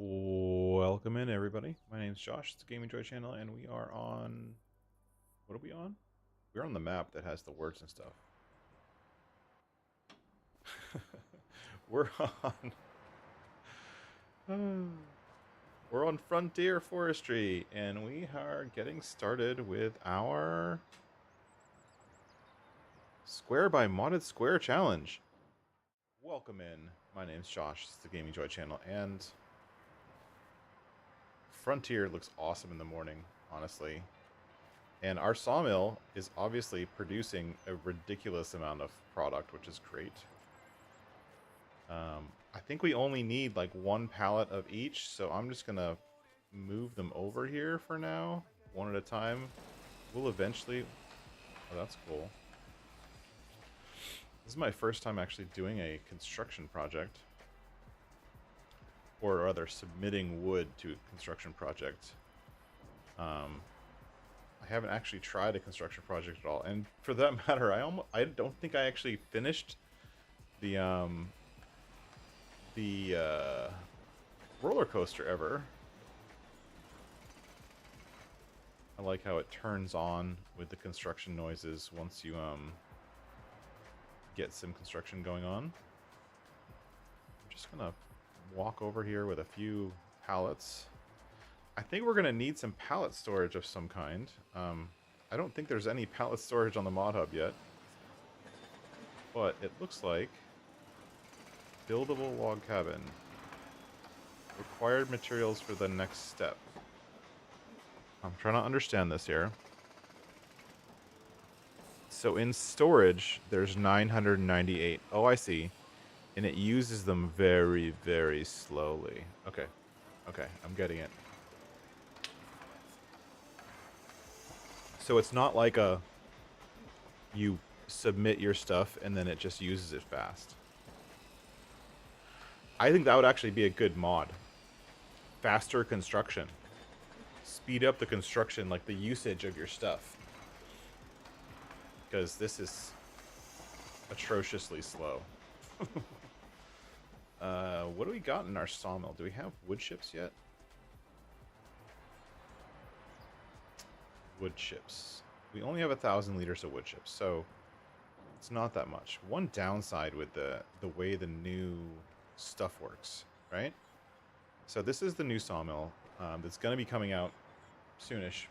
Welcome in, everybody. My name's Josh. It's the Gaming Joy channel, and we are on... What are we on? We're on the map that has the words and stuff. We're on... We're on Frontier Forestry, and we are getting started with our... Square by Modded Square Challenge. Welcome in. My name's Josh. It's the Gaming Joy channel, and... Frontier looks awesome in the morning, honestly. And our sawmill is obviously producing a ridiculous amount of product, which is great. I think we only need like one pallet of each, so I'm just going to move them over here for now, one at a time. We'll eventually... Oh, that's cool. This is my first time actually doing a construction project. Or rather, submitting wood to a construction project. I haven't actually tried a construction project at all, and for that matter, I don't think I actually finished the roller coaster ever. I like how it turns on with the construction noises once you get some construction going on. I'm just gonna walk over here with a few pallets. I think we're gonna need some pallet storage of some kind. I don't think there's any pallet storage on the modhub yet, but it looks like buildable log cabin. Required materials for the next step. I'm trying to understand this here. So in storage, there's 998. Oh, I see. And it uses them very, very slowly. Okay. Okay, I'm getting it. So it's not like you submit your stuff and then it just uses it fast. I think that would actually be a good mod. Faster construction. Speed up the construction, like the usage of your stuff. Because this is atrociously slow. What do we got in our sawmill? Do we have wood chips yet? Wood chips. We only have 1,000 liters of wood chips, so it's not that much. One downside with the way the new stuff works, right? So this is the new sawmill that's going to be coming out soonish,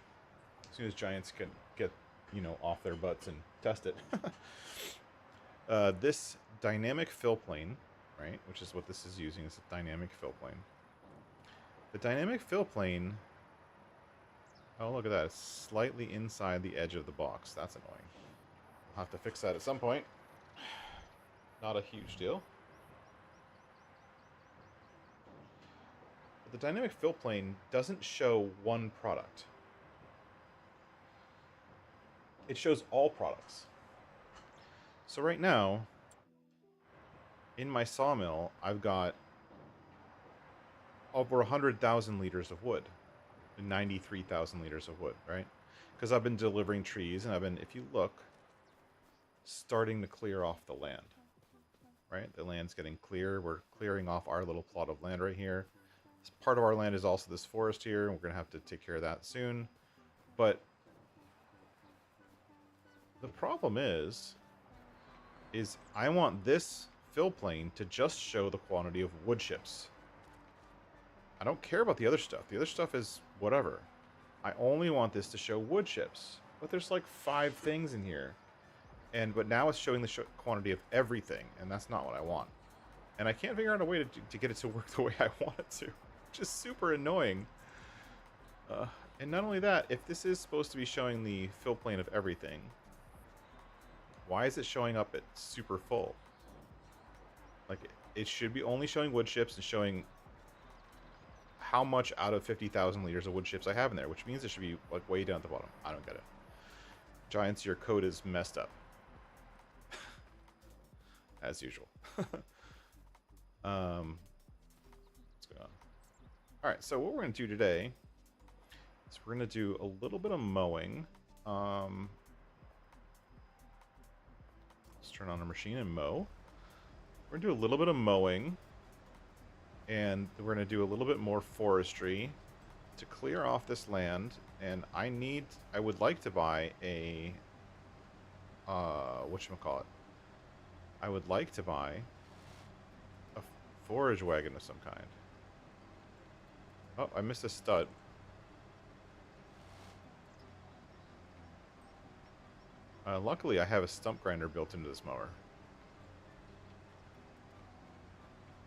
as soon as Giants can get, you know, off their butts and test it. This dynamic fill plane, right, which is what this is using, is a dynamic fill plane. The dynamic fill plane, oh, look at that, it's slightly inside the edge of the box. That's annoying. I'll have to fix that at some point. Not a huge deal. But the dynamic fill plane doesn't show one product. It shows all products. So right now, in my sawmill, I've got over 100,000 liters of wood. 93,000 liters of wood, right? Because I've been delivering trees, and I've been, if you look, starting to clear off the land, right? The land's getting clear. We're clearing off our little plot of land right here. Part of our land is also this forest here, and we're going to have to take care of that soon. But the problem is I want this fill plane to just show the quantity of wood chips. I don't care about the other stuff. The other stuff is whatever. I only want this to show wood chips. But there's like 5 things in here. But now it's showing the quantity of everything, and that's not what I want. And I can't figure out a way to get it to work the way I want it to. Which is super annoying. And not only that, if this is supposed to be showing the fill plane of everything, why is it showing up at super full? Like, it should be only showing wood chips and showing how much out of 50,000 liters of wood chips I have in there, which means it should be like way down at the bottom. I don't get it. Giants, your code is messed up. As usual. What's going on? Alright, so what we're going to do today is we're going to do a little bit of mowing. Let's turn on our machine and mow. We're going to do a little bit of mowing. And we're going to do a little bit more forestry to clear off this land. And I would like to buy a, whatchamacallit? I would like to buy a forage wagon of some kind. Oh, I missed a stud. Luckily, I have a stump grinder built into this mower,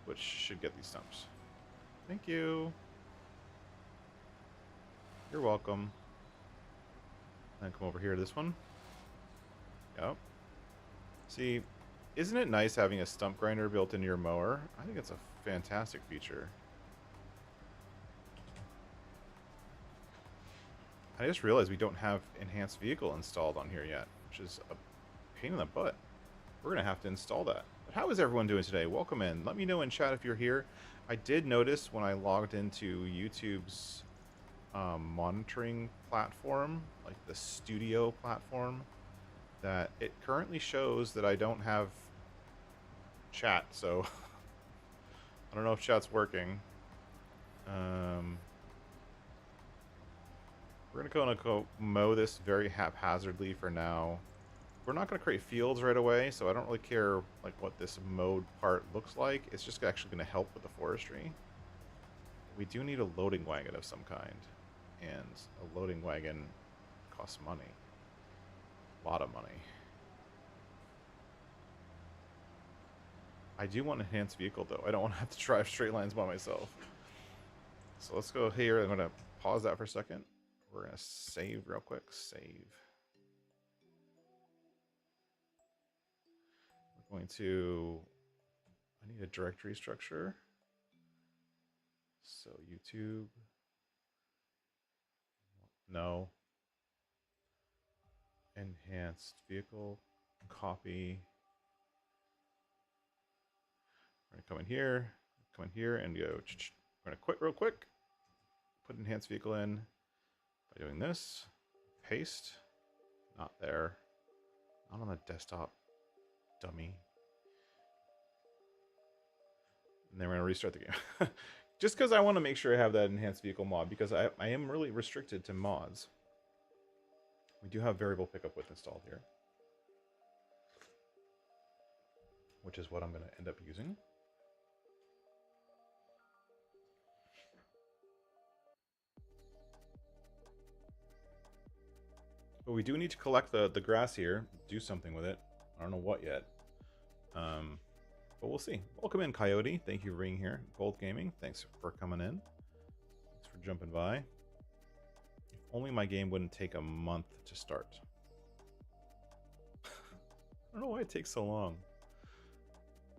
which should get these stumps. Thank you. You're welcome. And come over here to this one. Yep. See, isn't it nice having a stump grinder built into your mower? I think it's a fantastic feature. I just realized we don't have enhanced vehicle installed on here yet, which is a pain in the butt. We're going to have to install that. But how is everyone doing today? Welcome in. Let me know in chat if you're here. I did notice when I logged into YouTube's monitoring platform, like the studio platform, that it currently shows that I don't have chat, so I don't know if chat's working. We're gonna go mow this very haphazardly for now. We're not gonna create fields right away, so I don't really care like what this mowed part looks like. It's just actually gonna help with the forestry. We do need a loading wagon of some kind, and a loading wagon costs money. A lot of money. I do want an enhanced vehicle though. I don't want to have to drive straight lines by myself. So let's go here. I'm gonna pause that for a second. We're gonna save real quick. Save. We're going to. I need a directory structure. So YouTube. No. Enhanced vehicle. Copy. We're gonna come in here, and go. We're gonna quit real quick. Put enhanced vehicle in by doing this. Paste. Not there. Not on the desktop. Dummy. And then we're gonna restart the game. Just because I want to make sure I have that enhanced vehicle mod, because I am really restricted to mods. We do have variable pickup width installed here, which is what I'm going to end up using. But we do need to collect the grass here, do something with it. I don't know what yet. But we'll see. Welcome in, Coyote. Thank you for being here. Gold Gaming, thanks for coming in. Thanks for jumping by. If only my game wouldn't take a month to start. I don't know why it takes so long.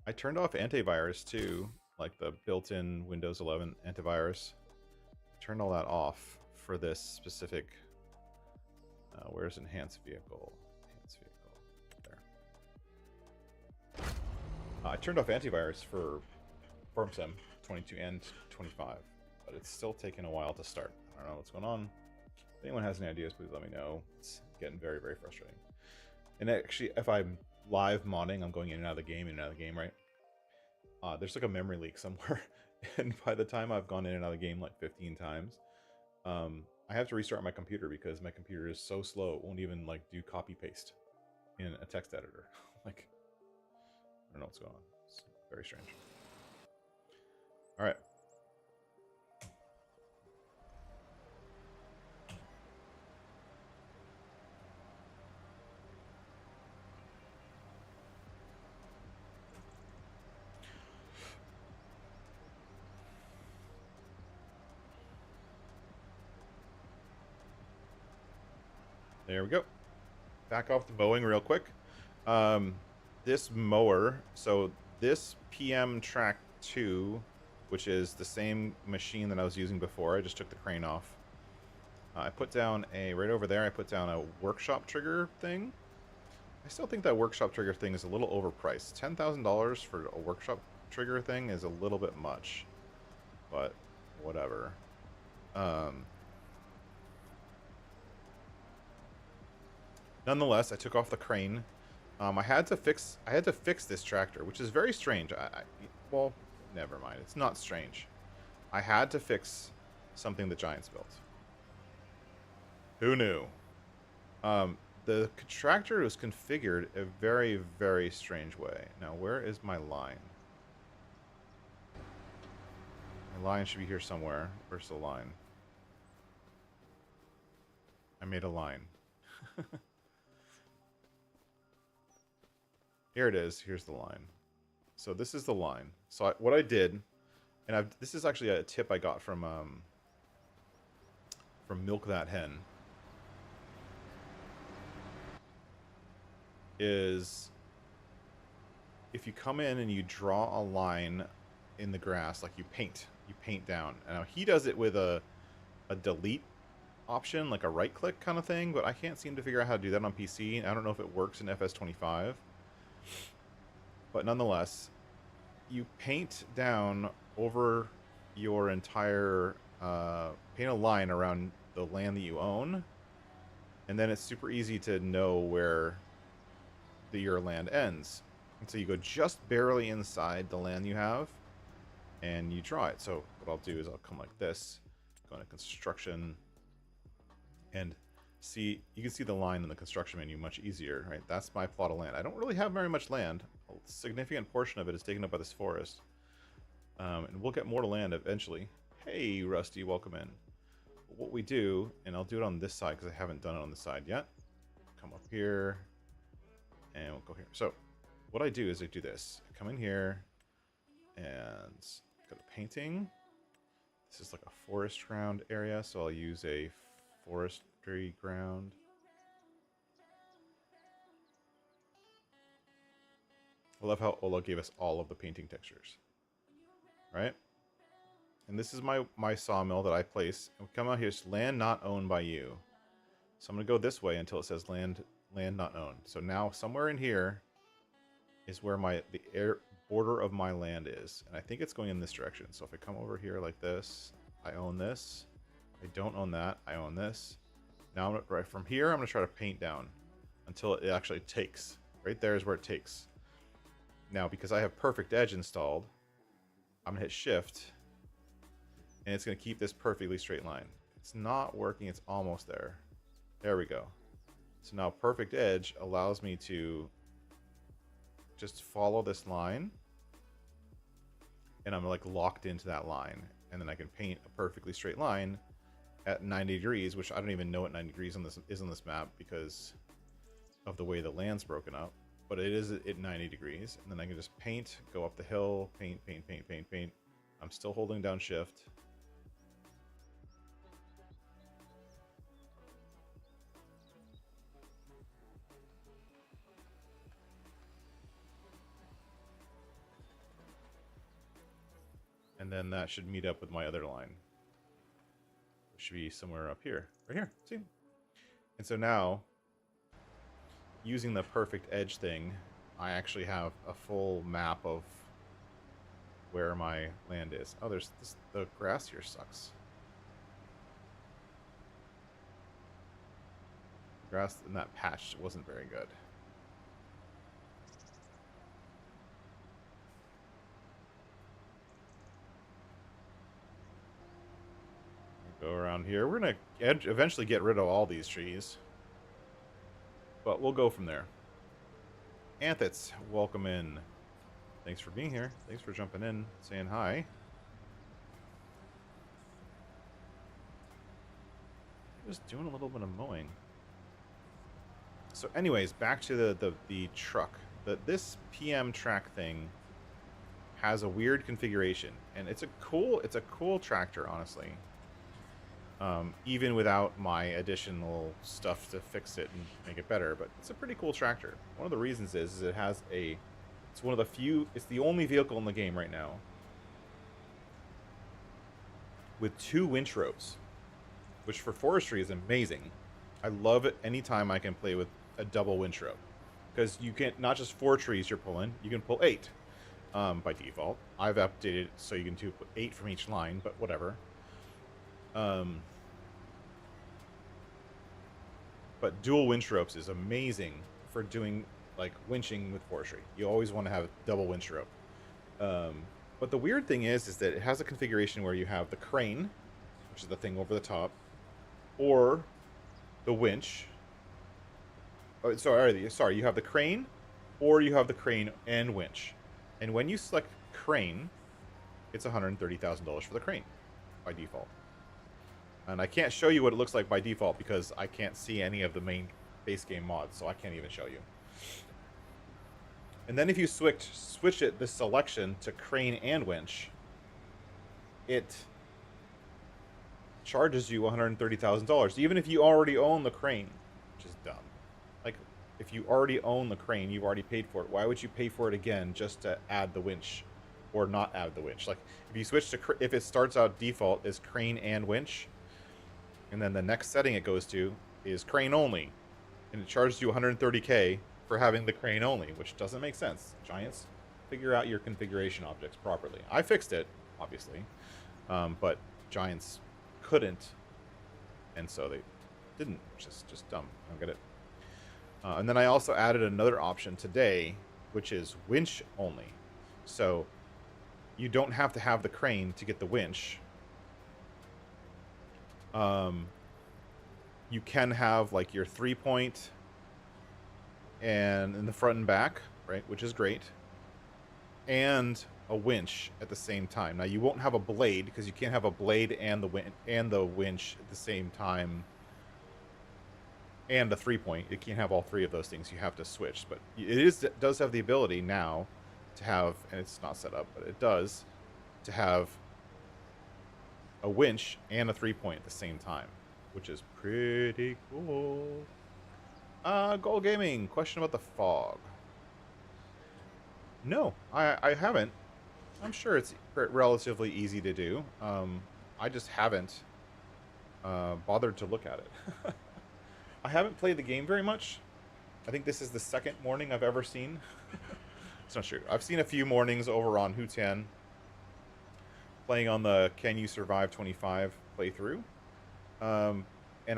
I turned off antivirus too, like the built-in Windows 11 antivirus. Turned all that off for this specific. Where's enhanced vehicle? Enhanced vehicle. There. I turned off antivirus for FarmSim 22 and 25, but it's still taking a while to start. I don't know what's going on. If anyone has any ideas, please let me know. It's getting very, very frustrating. And actually, if I'm live modding, I'm going in and out of the game, right? There's like a memory leak somewhere, and by the time I've gone in and out of the game like 15 times, I have to restart my computer because my computer is so slow, it won't even like do copy paste in a text editor. Like, I don't know what's going on. It's very strange. All right. There we go. Back off the mowing real quick. This mower, so this PM Track 2, which is the same machine that I was using before, I just took the crane off. I put down right over there, I put down a workshop trigger thing. I still think that workshop trigger thing is a little overpriced. $10,000 for a workshop trigger thing is a little bit much, but whatever. Nonetheless, I took off the crane. I had to fix this tractor, which is very strange. Well, never mind. It's not strange. I had to fix something the Giants built. Who knew? The tractor was configured a very, very strange way. Now, where is my line? My line should be here somewhere. Where's the line? I made a line. Here it is. Here's the line. So this is the line. So what I did, and this is actually a tip I got from Milk That Hen, is if you come in and you draw a line in the grass, like you paint down. Now he does it with a delete option, like a right click kind of thing, but I can't seem to figure out how to do that on PC. I don't know if it works in FS25, but nonetheless, you paint down over your entire paint a line around the land that you own, and then it's super easy to know where your land ends. And so you go just barely inside the land you have, and you draw it. So what I'll do is I'll come like this, go into construction, and see, you can see the line in the construction menu much easier, right? That's my plot of land. I don't really have very much land. A significant portion of it is taken up by this forest. And we'll get more to land eventually. Hey, Rusty, welcome in. But what we do, and I'll do it on this side because I haven't done it on this side yet. Come up here, and we'll go here. So what I do is I do this. I come in here and go to painting. This is like a forest ground area, so I'll use a forestry ground. I love how Ola gave us all of the painting textures, right? And this is my sawmill that I place. And we come out here, it's land not owned by you. So I'm gonna go this way until it says land not owned. So now somewhere in here is where the border of my land is, and I think it's going in this direction. So if I come over here like this, I own this. I don't own that. I own this. Now right from here, I'm gonna try to paint down until it actually takes. Right there is where it takes. Now, because I have perfect edge installed, I'm gonna hit shift, and it's gonna keep this perfectly straight line. It's not working. It's almost there. There we go. So now perfect edge allows me to just follow this line, and I'm like locked into that line, and then I can paint a perfectly straight line at 90 degrees, which I don't even know what 90 degrees is on this map because of the way the land's broken up, but it is at 90 degrees, and then I can just paint, go up the hill, paint. I'm still holding down shift. And then that should meet up with my other line. It should be somewhere up here. Right here. See? And so now, using the perfect edge thing, I actually have a full map of where my land is. Oh, there's this, the grass here sucks. The grass in that patch wasn't very good. Go around here. We're gonna eventually get rid of all these trees, but we'll go from there. Anthits, welcome in. Thanks for being here. Thanks for jumping in, saying hi. Just doing a little bit of mowing. So anyways, back to the truck. This PM track thing has a weird configuration, and it's a cool tractor, honestly. Even without my additional stuff to fix it and make it better, but it's a pretty cool tractor. One of the reasons is it has it's one of the few, it's the only vehicle in the game right now with 2 winch ropes, which for forestry is amazing. I love it anytime I can play with a double winch rope, because you can not just 4 trees you're pulling, you can pull 8 by default. I've updated so you can do 8 from each line, but whatever. But dual winch ropes is amazing for doing like winching with forestry. You always want to have a double winch rope. But But the weird thing is that it has a configuration where you have the crane, which is the thing over the top, or the winch. Oh, sorry, you have the crane, or you have the crane and winch. And when you select crane, it's $130,000 for the crane by default. And I can't show you what it looks like by default because I can't see any of the main base game mods, so I can't even show you. And then if you switch the selection to crane and winch, it charges you $130,000, even if you already own the crane, which is dumb. Like, if you already own the crane, you've already paid for it. Why would you pay for it again just to add the winch or not add the winch? Like, if you switch to, if it starts out default as crane and winch, and then the next setting it goes to is crane only, and it charges you $130K for having the crane only, which doesn't make sense. Giants, figure out your configuration objects properly. I fixed it, obviously, but Giants couldn't, and so they didn't, which is just dumb. I don't get it. And then I also added another option today, which is winch only. So you don't have to have the crane to get the winch. You can have like your 3-point and in the front and back, right, which is great, and a winch at the same time. Now you won't have a blade because you can't have a blade and the winch at the same time, and a 3-point. You can't have all three of those things. You have to switch. But it does have the ability now to have, and it's not set up, but it does, to have a winch and a 3-point at the same time, which is pretty cool. Goal Gaming, question about the fog. No, I haven't. I'm sure it's relatively easy to do. I just haven't bothered to look at it. I haven't played the game very much. I think this is the second morning I've ever seen. It's not true. I've seen a few mornings over on Hootan playing on the Can You Survive 25 playthrough. And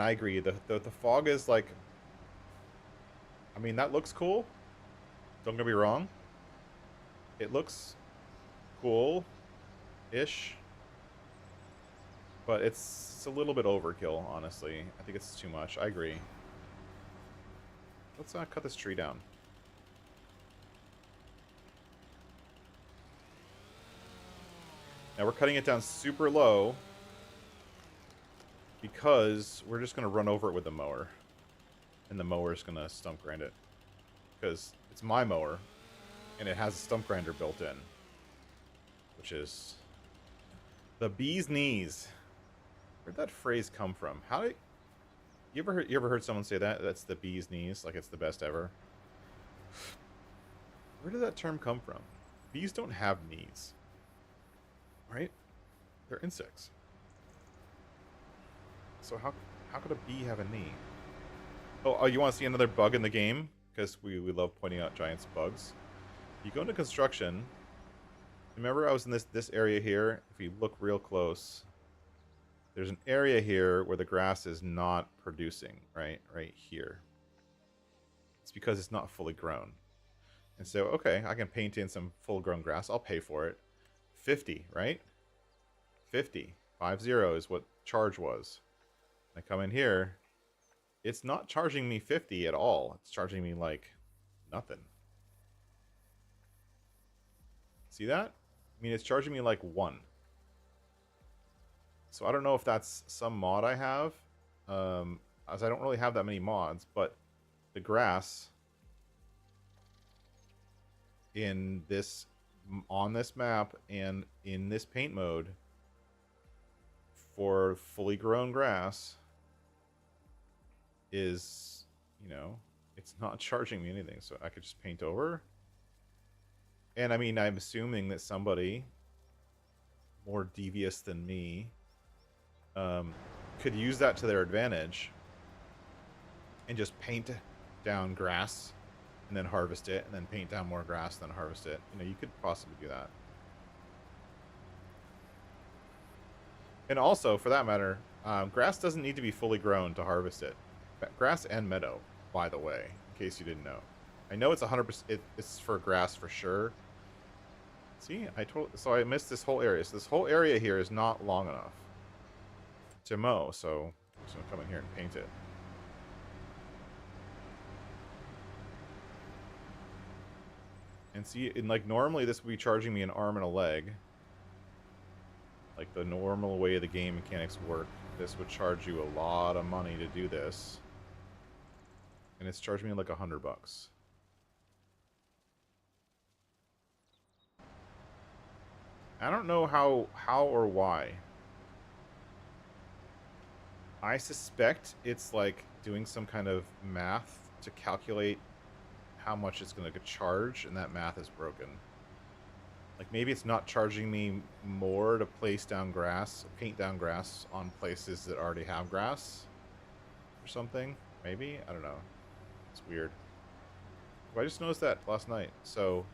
I agree. The fog is like... I mean, that looks cool. Don't get me wrong. It looks cool-ish. But it's a little bit overkill, honestly. I think it's too much. I agree. Let's cut this tree down. Now we're cutting it down super low because we're just going to run over it with the mower. And the mower's going to stump grind it. Because it's my mower, and it has a stump grinder built in. Which is the bee's knees. Where'd that phrase come from? How did... You ever heard someone say that? That's the bee's knees, like it's the best ever? Where did that term come from? Bees don't have knees. Right? They're insects. So how could a bee have a knee? Oh, you want to see another bug in the game? Because we love pointing out Giants' bugs. You go into construction. Remember I was in this area here? If you look real close, there's an area here where the grass is not producing, right? Right here. It's because it's not fully grown. And so, okay, I can paint in some full-grown grass. I'll pay for it. 50, right? 50. 50 is what charge was. I come in here. It's not charging me 50 at all. It's charging me, like, nothing. See that? I mean, it's charging me, like, 1. So I don't know if that's some mod I have. As I don't really have that many mods, but the grass in this... on this map and in this paint mode for fully grown grass is, you know, it's not charging me anything, so I could just paint over. And I mean, I'm assuming that somebody more devious than me could use that to their advantage and just paint down grass and then harvest it, and then paint down more grass, then harvest it. You know, you could possibly do that. And also, for that matter, grass doesn't need to be fully grown to harvest it. Grass and meadow, by the way, in case you didn't know. I know it's 100%. It's for grass for sure. See, so I missed this whole area. So this whole area here is not long enough to mow, so I'm just gonna come in here and paint it. And see, and like normally this would be charging me an arm and a leg. Like the normal way the game mechanics work, this would charge you a lot of money to do this. And it's charging me like $100. I don't know how or why. I suspect it's like doing some kind of math to calculate how much it's going to charge, and that math is broken. Like maybe it's not charging me more to paint down grass on places that already have grass or something. Maybe? I don't know. It's weird. Well, I just noticed that last night. So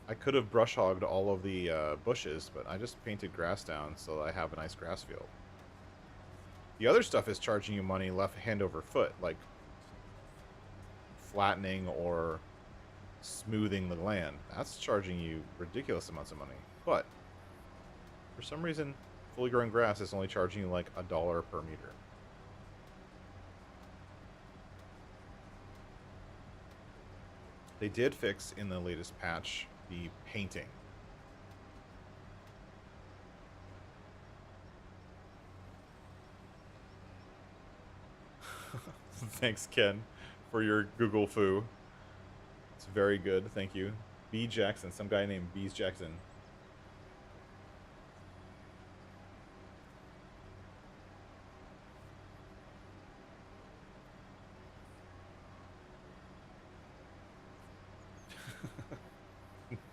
I could have brush hogged all of the bushes, but I just painted grass down so that I have a nice grass field. The other stuff is charging you money left hand over foot, like flattening or smoothing the land. That's charging you ridiculous amounts of money. But for some reason, fully grown grass is only charging you like $1 per meter. They did fix in the latest patch the painting. Thanks, Ken, for your Google foo. It's very good, thank you. B. Jackson, some guy named Bees Jackson.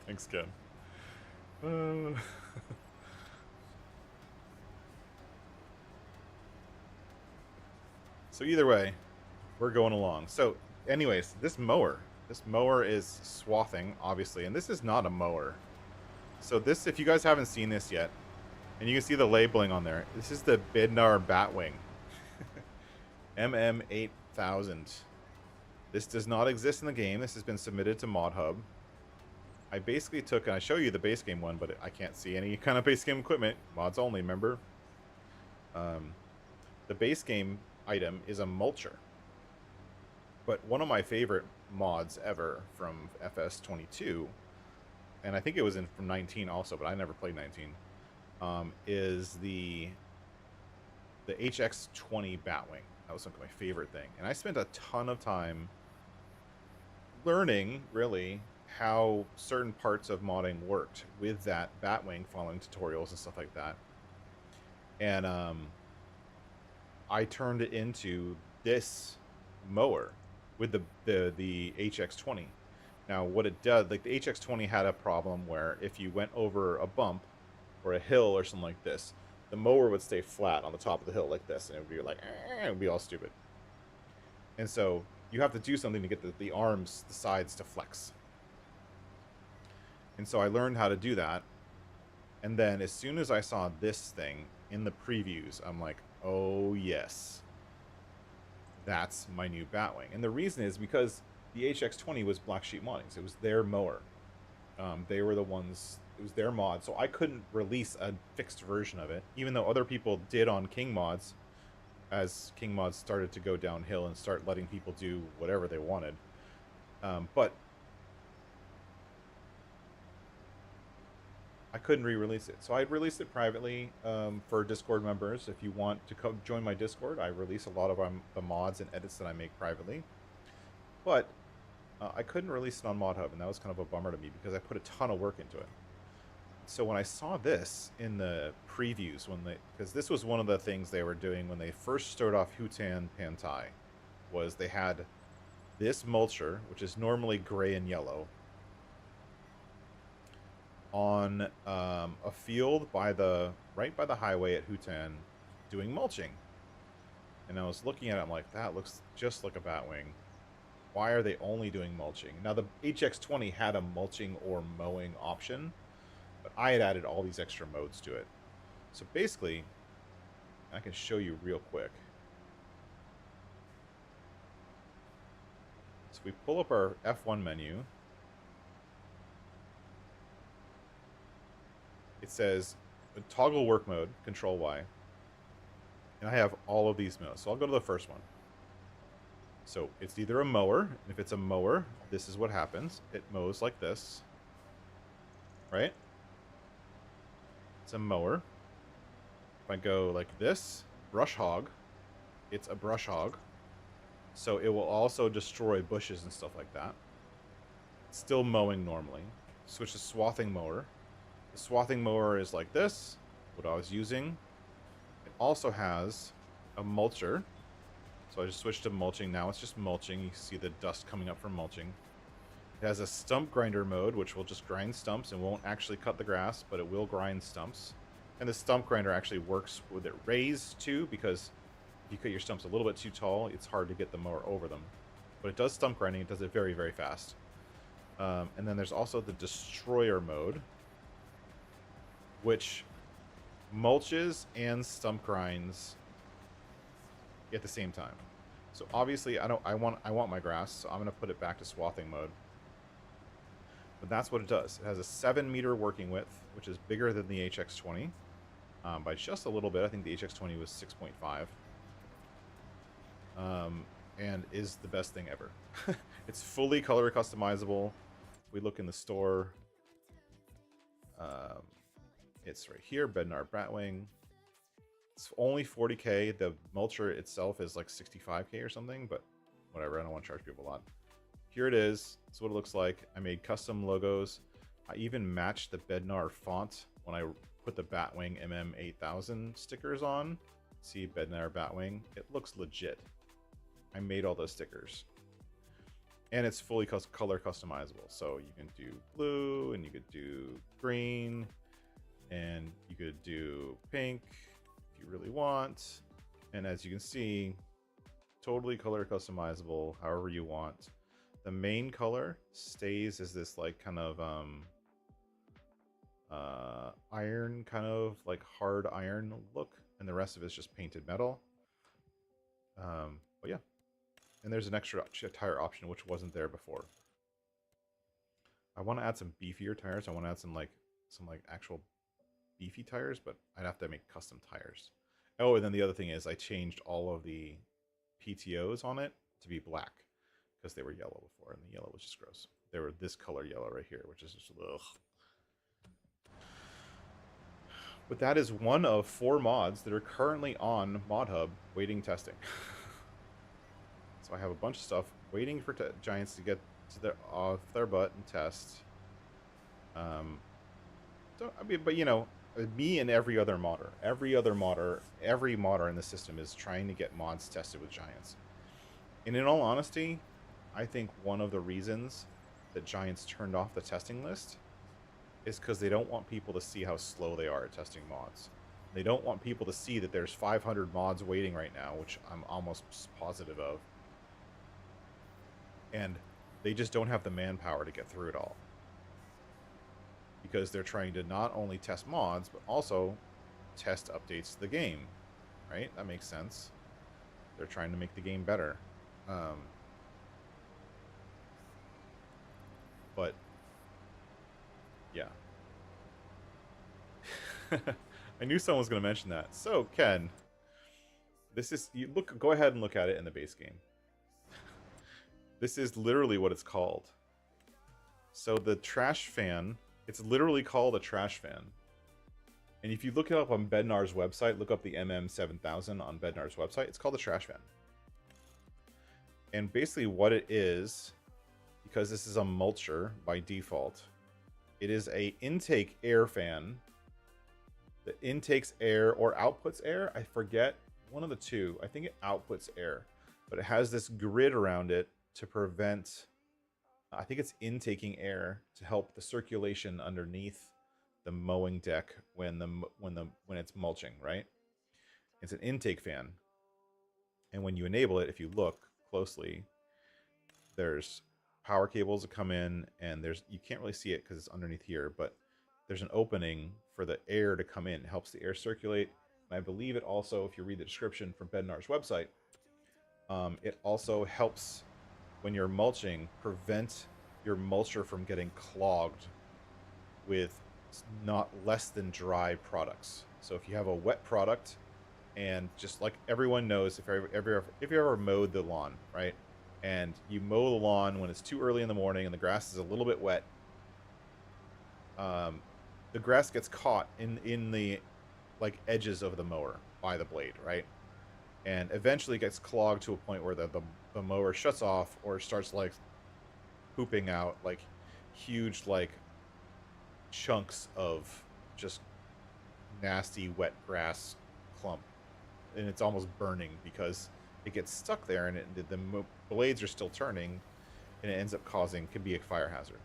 Thanks, Ken. So either way, we're going along. So anyways, this mower is swathing, obviously, and this is not a mower. So this, if you guys haven't seen this yet, and you can see the labeling on there, this is the Bidnar Batwing. MM8000. This does not exist in the game. This has been submitted to ModHub. I basically took, and I show you the base game one, but I can't see any kind of base game equipment. Mods only, remember? The base game item is a mulcher. But one of my favorite mods ever from FS22, and I think it was from 19 also, but I never played 19, is the HX20 Batwing. That was like my favorite thing. And I spent a ton of time learning, really, how certain parts of modding worked with that Batwing, following tutorials and stuff like that. And I turned it into this mower with the HX20. Now, what it does, like the HX20 had a problem where if you went over a bump or a hill or something like this, the mower would stay flat on the top of the hill like this, and it would be like, it would be all stupid. And so you have to do something to get the arms, the sides to flex. And so I learned how to do that. And then as soon as I saw this thing in the previews, I'm like, oh yes, that's my new Batwing. And the reason is because the HX20 was Black Sheep Moddings. It was their mower. They were the ones, it was their mod. So I couldn't release a fixed version of it, even though other people did on King Mods, as King Mods started to go downhill and start letting people do whatever they wanted. But I couldn't re-release it. So I released it privately for Discord members. If you want to come join my Discord, I release a lot of the mods and edits that I make privately. But I couldn't release it on ModHub, and that was kind of a bummer to me because I put a ton of work into it. So when I saw this in the previews, because this was one of the things they were doing when they first started off Hutan Pantai, was they had this mulcher, which is normally gray and yellow, on a field right by the highway at Hutan, doing mulching. And I was looking at it, I'm like, that looks just like a Batwing. Why are they only doing mulching? Now the HX20 had a mulching or mowing option, but I had added all these extra modes to it. So basically, I can show you real quick. So we pull up our F1 menu. it says toggle work mode, Control Y, and I have all of these modes. So I'll go to the first one. So it's either a mower, and if it's a mower, this is what happens. It mows like this, right? It's a mower. If I go like this, brush hog, it's a brush hog. So it will also destroy bushes and stuff like that. It's still mowing normally. Switch to swathing mower. The swathing mower is like this, what I was using. It also has a mulcher. So I just switched to mulching. Now it's just mulching. You see the dust coming up from mulching. It has a stump grinder mode, which will just grind stumps and won't actually cut the grass, but it will grind stumps. And the stump grinder actually works with it raised too, because if you cut your stumps a little bit too tall, it's hard to get the mower over them. But it does stump grinding. It does it very, very fast. And then there's also the destroyer mode, which mulches and stump grinds at the same time. So obviously I want my grass, so I'm gonna put it back to swathing mode. But that's what it does. It has a 7-meter working width, which is bigger than the HX20 by just a little bit. I think the HX20 was 6.5. And is the best thing ever. It's fully color customizable. If we look in the store, it's right here, Bednar Batwing. It's only 40K. The mulcher itself is like 65K or something, but whatever. I don't want to charge people a lot. Here it is. That's what it looks like. I made custom logos. I even matched the Bednar font when I put the Batwing MM8000 stickers on. See Bednar Batwing. It looks legit. I made all those stickers. And it's fully color customizable. So you can do blue, and you could do green, and you could do pink if you really want. And as you can see, totally color customizable however you want. The main color stays as this like kind of iron, kind of like hard iron look, and the rest of it's just painted metal. But yeah. And there's an extra tire option which wasn't there before. I want to add some beefier tires. I want to add some actual beefy tires, but I'd have to make custom tires. Oh, and then the other thing is I changed all of the PTOs on it to be black because they were yellow before, and the yellow was just gross. They were this color yellow right here, which is just ugh. But that is one of 4 mods that are currently on ModHub waiting testing. So I have a bunch of stuff waiting for Giants to get to off their butt and test. So I mean, but you know, me and every modder in the system is trying to get mods tested with Giants. And in all honesty, I think one of the reasons that Giants turned off the testing list is because they don't want people to see how slow they are at testing mods. They don't want people to see that there's 500 mods waiting right now, which I'm almost positive of. And they just don't have the manpower to get through it all. Because they're trying to not only test mods, but also test updates to the game. Right? That makes sense. They're trying to make the game better. But, yeah. I knew someone was going to mention that. So, Ken, this is... Go ahead and look at it in the base game. This is literally what it's called. So the trash fan, it's literally called a trash fan. And if you look it up on Bednar's website, look up the MM7000 on Bednar's website, it's called a trash fan. And basically what it is, because this is a mulcher by default, it is a intake air fan that intakes air or outputs air. I forget, one of the two. I think it outputs air, but it has this grid around it to prevent, I think it's intaking air to help the circulation underneath the mowing deck when it's mulching, right? It's an intake fan. And when you enable it, if you look closely, there's power cables that come in, and you can't really see it because it's underneath here, but there's an opening for the air to come in. It helps the air circulate. And I believe it also, if you read the description from Bednar's website, it also helps when you're mulching, prevent your mulcher from getting clogged with not less than dry products. So if you have a wet product, and just like everyone knows, if you ever mowed the lawn, right, and you mow the lawn when it's too early in the morning and the grass is a little bit wet, the grass gets caught in the like edges of the mower by the blade, right, and eventually gets clogged to a point where the mower shuts off or starts like pooping out like huge like chunks of just nasty wet grass clump, and it's almost burning because it gets stuck there, and the blades are still turning, and it ends up can be a fire hazard.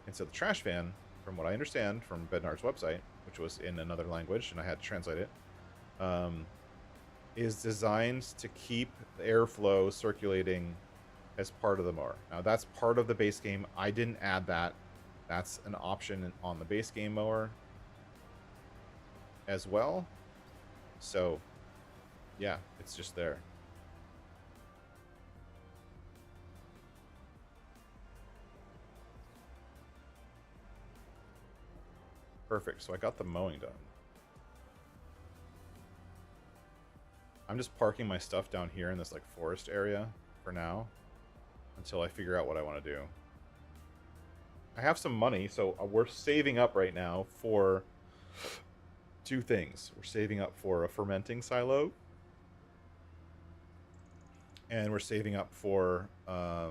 And so the trash fan, from what I understand from Bednar's website, which was in another language and I had to translate it, is designed to keep the airflow circulating as part of the mower. Now that's part of the base game. I didn't add that. That's an option on the base game mower as well. So yeah, it's just there. Perfect. So I got the mowing done. I'm just parking my stuff down here in this like forest area for now until I figure out what I want to do. I have some money, so we're saving up right now for two things. We're saving up for a fermenting silo, and we're saving up for a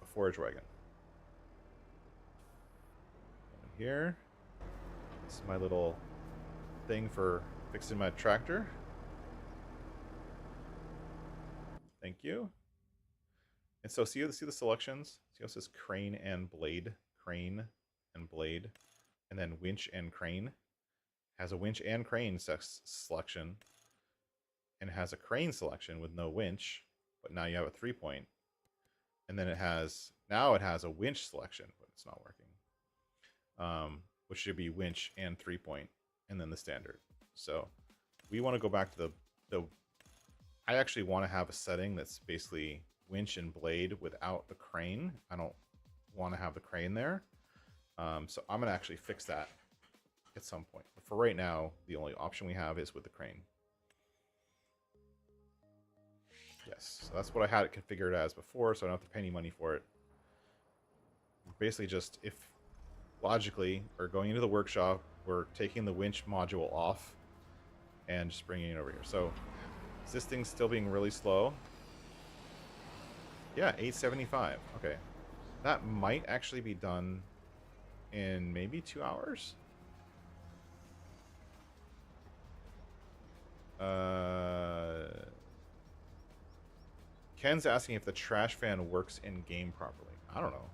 forage wagon. Here, this is my little thing for fixing my tractor. Thank you. And so see the selections. See how it says crane and blade, and then winch and crane. Has a winch and crane selection, and has a crane selection with no winch, but now you have a 3-point. And then it has a winch selection, but it's not working. Which should be winch and 3-point, and then the standard. So we want to go back to the I actually want to have a setting that's basically winch and blade without the crane. I don't want to have the crane there. So I'm going to actually fix that at some point. But for right now, the only option we have is with the crane. Yes, so that's what I had it configured as before, so I don't have to pay any money for it. Basically just, if logically, we're going into the workshop, we're taking the winch module off and just bringing it over here. So is this thing still being really slow? Yeah, 875. Okay. That might actually be done in maybe 2 hours. Ken's asking if the trash fan works in game properly. I don't know.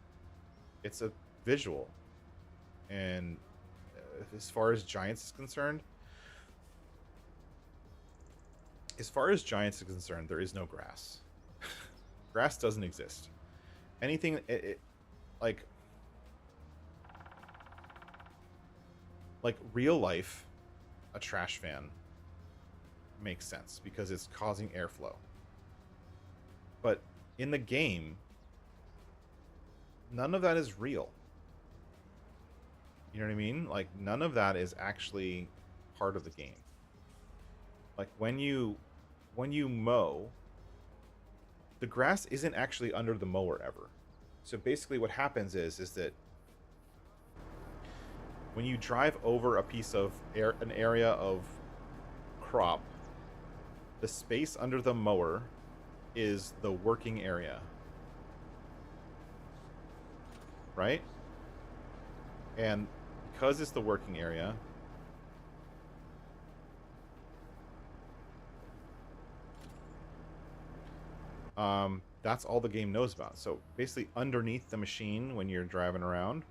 It's a visual. And as far as Giants is concerned, there is no grass. Grass doesn't exist. Anything, like real life, a trash fan makes sense because it's causing airflow. But in the game, none of that is real. You know what I mean? Like, none of that is actually part of the game. Like, when you mow, the grass isn't actually under the mower ever. So basically what happens is that when you drive over a piece of an area of crop, the space under the mower is the working area. Right? And because it's the working area, that's all the game knows about. So basically underneath the machine when you're driving around,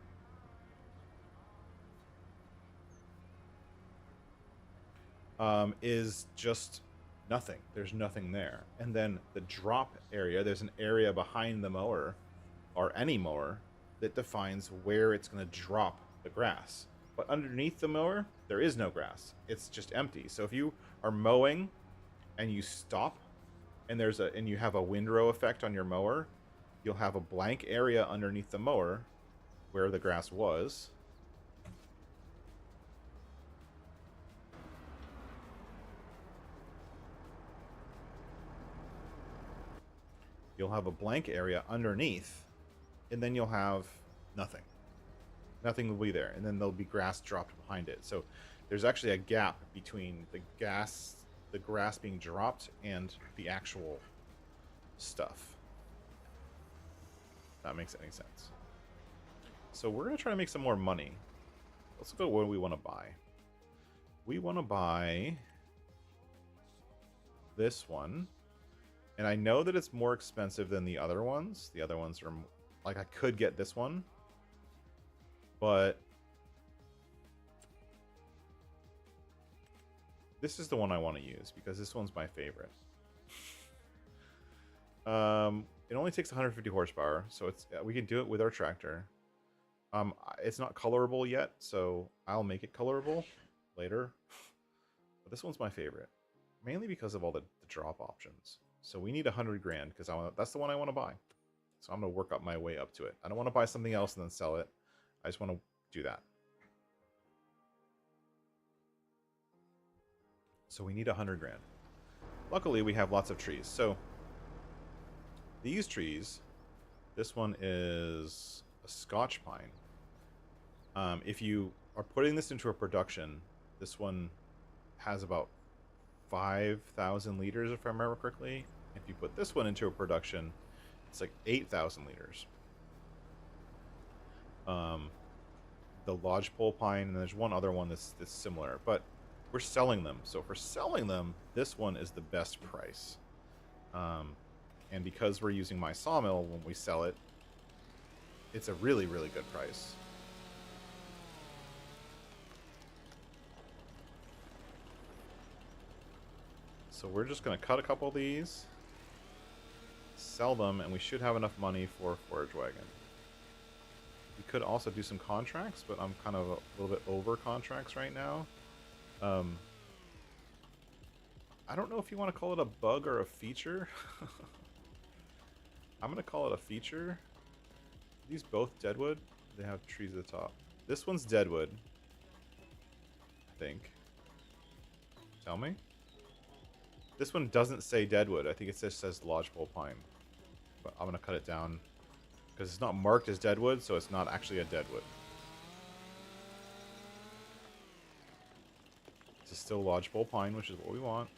is just nothing. There's nothing there. And then the drop area, there's an area behind the mower, or any mower, that defines where it's going to drop the grass. But underneath the mower, there is no grass. It's just empty. So if you are mowing and you stop, and you have a windrow effect on your mower, You'll have a blank area underneath the mower where the grass was. You'll have a blank area underneath, and then you'll have nothing. Nothing will be there, and then there'll be grass dropped behind it. So there's actually a gap between the grass being dropped and the actual stuff. If that makes any sense. So we're gonna try to make some more money. Let's go what do we want to buy. We want to buy this one. And I know that it's more expensive than the other ones. The other ones are, like, I could get this one. But this is the one I want to use because this one's my favorite. It only takes 150 horsepower, so it's we can do it with our tractor. It's not colorable yet, so I'll make it colorable later. But this one's my favorite, mainly because of all the drop options. So we need 100 grand because that's the one I want to buy. So I'm going to work up my way up to it. I don't want to buy something else and then sell it. I just want to do that. So we need 100 grand. Luckily, we have lots of trees. So these trees, this one is a Scotch pine. If you are putting this into a production, this one has about 5,000 liters, if I remember correctly. If you put this one into a production, it's like 8,000 liters. The lodgepole pine, and there's one other one that's similar, but we're selling them. So if we're selling them, this one is the best price. And because we're using my sawmill when we sell it, it's a really, really good price. So we're just going to cut a couple of these, sell them, and we should have enough money for a forage wagon. We could also do some contracts, but I'm kind of a little bit over contracts right now. I don't know if you want to call it a bug or a feature. I'm going to call it a feature. Are these both deadwood? They have trees at the top. This one's deadwood, I think. Tell me. This one doesn't say deadwood. I think it just says lodgepole pine. But I'm going to cut it down because it's not marked as deadwood, so it's not actually a deadwood. This is still lodgepole pine, which is what we want.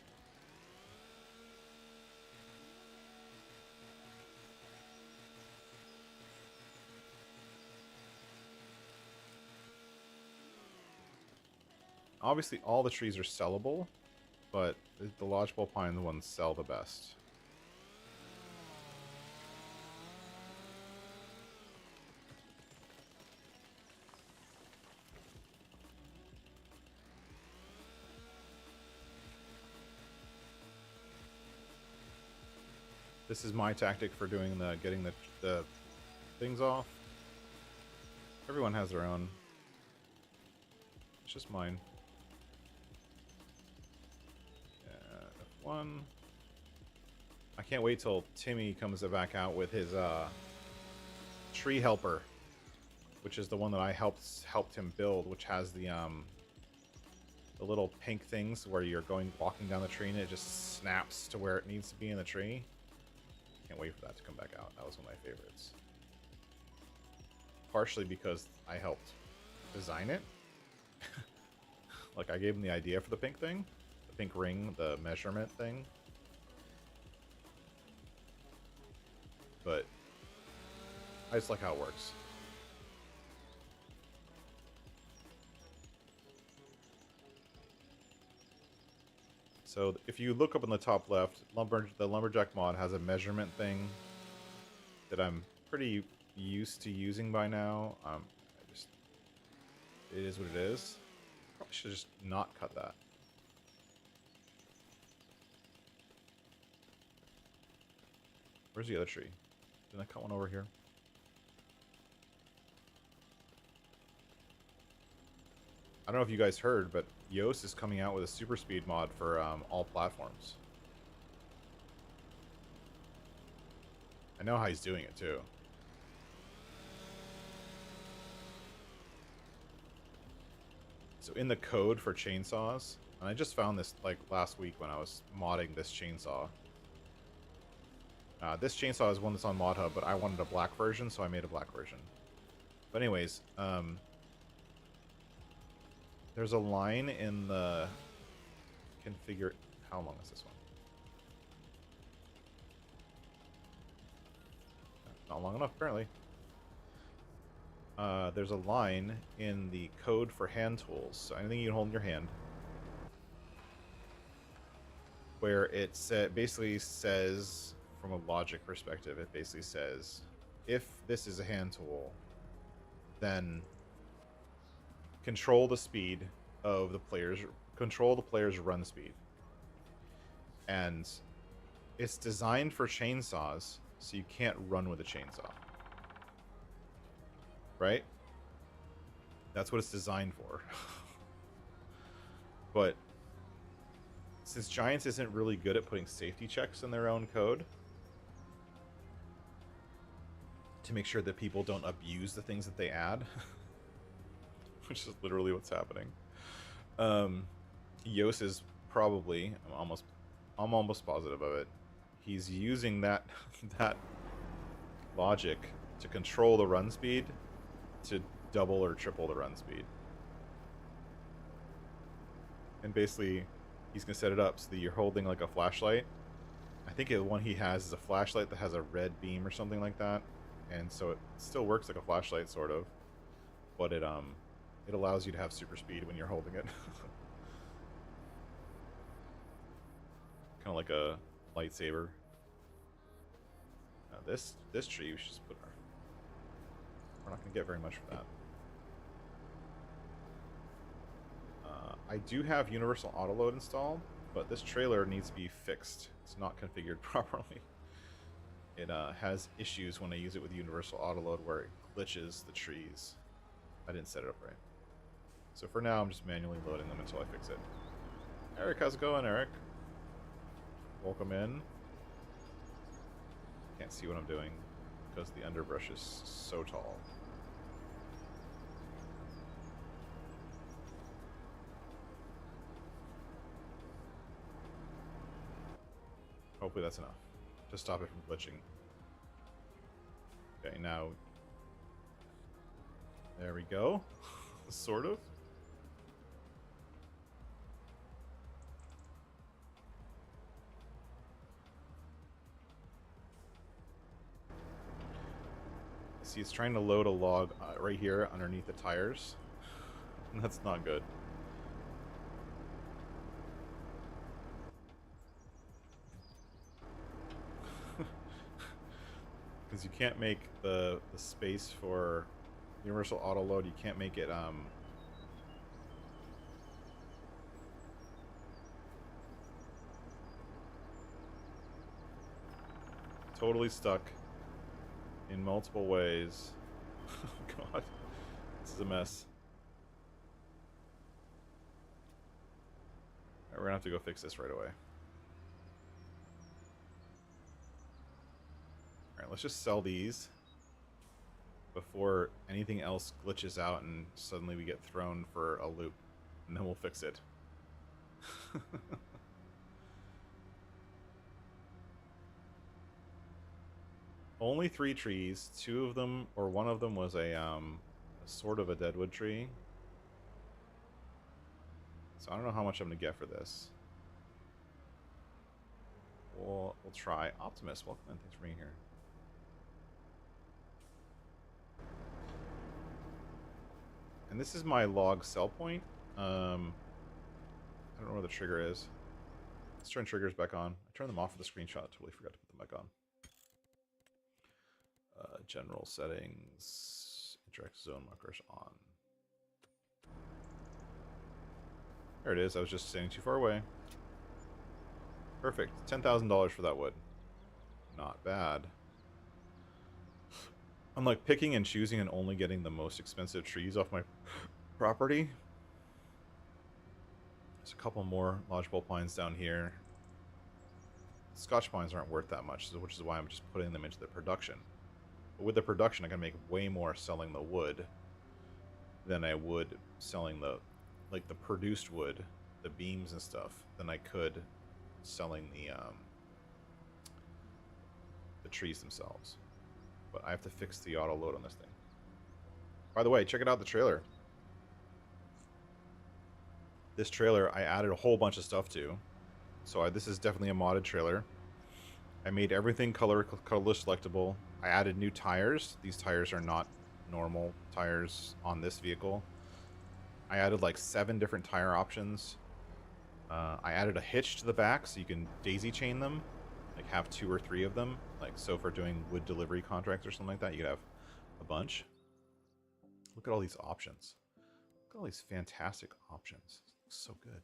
Obviously, all the trees are sellable, but the lodgepole pine ones sell the best. This is my tactic for doing getting the things off. Everyone has their own. It's just mine. F1. I can't wait till Timmy comes back out with his tree helper, which is the one that I helped him build, which has the little pink things where you're walking down the tree and it just snaps to where it needs to be in the tree. Can't wait for that to come back out. That was one of my favorites. Partially because I helped design it. Like, I gave him the idea for the pink thing. The pink ring, the measurement thing. But I just like how it works. So if you look up in the top left, the Lumberjack mod has a measurement thing that I'm pretty used to using by now. It is what it is. Probably should just not cut that. Where's the other tree? Didn't I cut one over here? I don't know if you guys heard, but Yoast is coming out with a super speed mod for all platforms. I know how he's doing it too. So in the code for chainsaws, and I just found this like last week when I was modding this chainsaw. This chainsaw is one that's on modhub, but I wanted a black version, so I made a black version. But anyways, there's a line in the configure. How long is this one? Not long enough, apparently. There's a line in the code for hand tools, so anything you can hold in your hand, where it basically says, from a logic perspective, it basically says, if this is a hand tool, then control the speed of the player's run speed. And it's designed for chainsaws, so you can't run with a chainsaw. Right? That's what it's designed for. But since Giants isn't really good at putting safety checks in their own code to make sure that people don't abuse the things that they add, which is literally what's happening. Yos is probably, I'm almost positive of it, he's using that logic to control the run speed to double or triple the run speed. And basically, he's going to set it up so that you're holding like a flashlight. I think the one he has is a flashlight that has a red beam or something like that. And so it still works like a flashlight, sort of. But it allows you to have super speed when you're holding it. Kind of like a lightsaber. Now this tree, we should just put our... We're not going to get very much for that. I do have universal autoload installed, but this trailer needs to be fixed. It's not configured properly. It has issues when I use it with universal autoload where it glitches the trees. I didn't set it up right. So for now, I'm just manually loading them until I fix it. Eric, how's it going, Eric? Welcome in. Can't see what I'm doing because the underbrush is so tall. Hopefully that's enough to stop it from glitching. Okay, now... There we go. Sort of. See, it's trying to load a log right here underneath the tires. That's not good. Because you can't make the space for universal auto load, you can't make it totally stuck in multiple ways. Oh god, this is a mess. Alright, we're gonna have to go fix this right away. Alright, let's just sell these before anything else glitches out and suddenly we get thrown for a loop. And then we'll fix it. Only 3 trees. 2 of them, or one of them was a sort of a deadwood tree. So I don't know how much I'm going to get for this. We'll try. Optimus, welcome in. Thanks for being here. And this is my log sell point. I don't know where the trigger is. Let's turn triggers back on. I turned them off for the screenshot. Totally forgot to put them back on. General settings. Interact zone markers on. There it is. I was just standing too far away. Perfect. $10,000 for that wood. Not bad. I'm like picking and choosing and only getting the most expensive trees off my property. There's a couple more lodgepole pines down here. Scotch pines aren't worth that much, which is why I'm just putting them into the production. But with the production, I can make way more selling the wood than I would selling the, like, the produced wood, the beams and stuff, than I could selling the trees themselves. But I have to fix the auto load on this thing. By the way, check it out, the trailer. This trailer, I added a whole bunch of stuff to. So this is definitely a modded trailer. I made everything color selectable. I added new tires. These tires are not normal tires on this vehicle. I added like 7 different tire options. I added a hitch to the back so you can daisy chain them, like have 2 or 3 of them. Like, so for doing wood delivery contracts or something like that, you could have a bunch. Look at all these options. Look at all these fantastic options. It looks so good.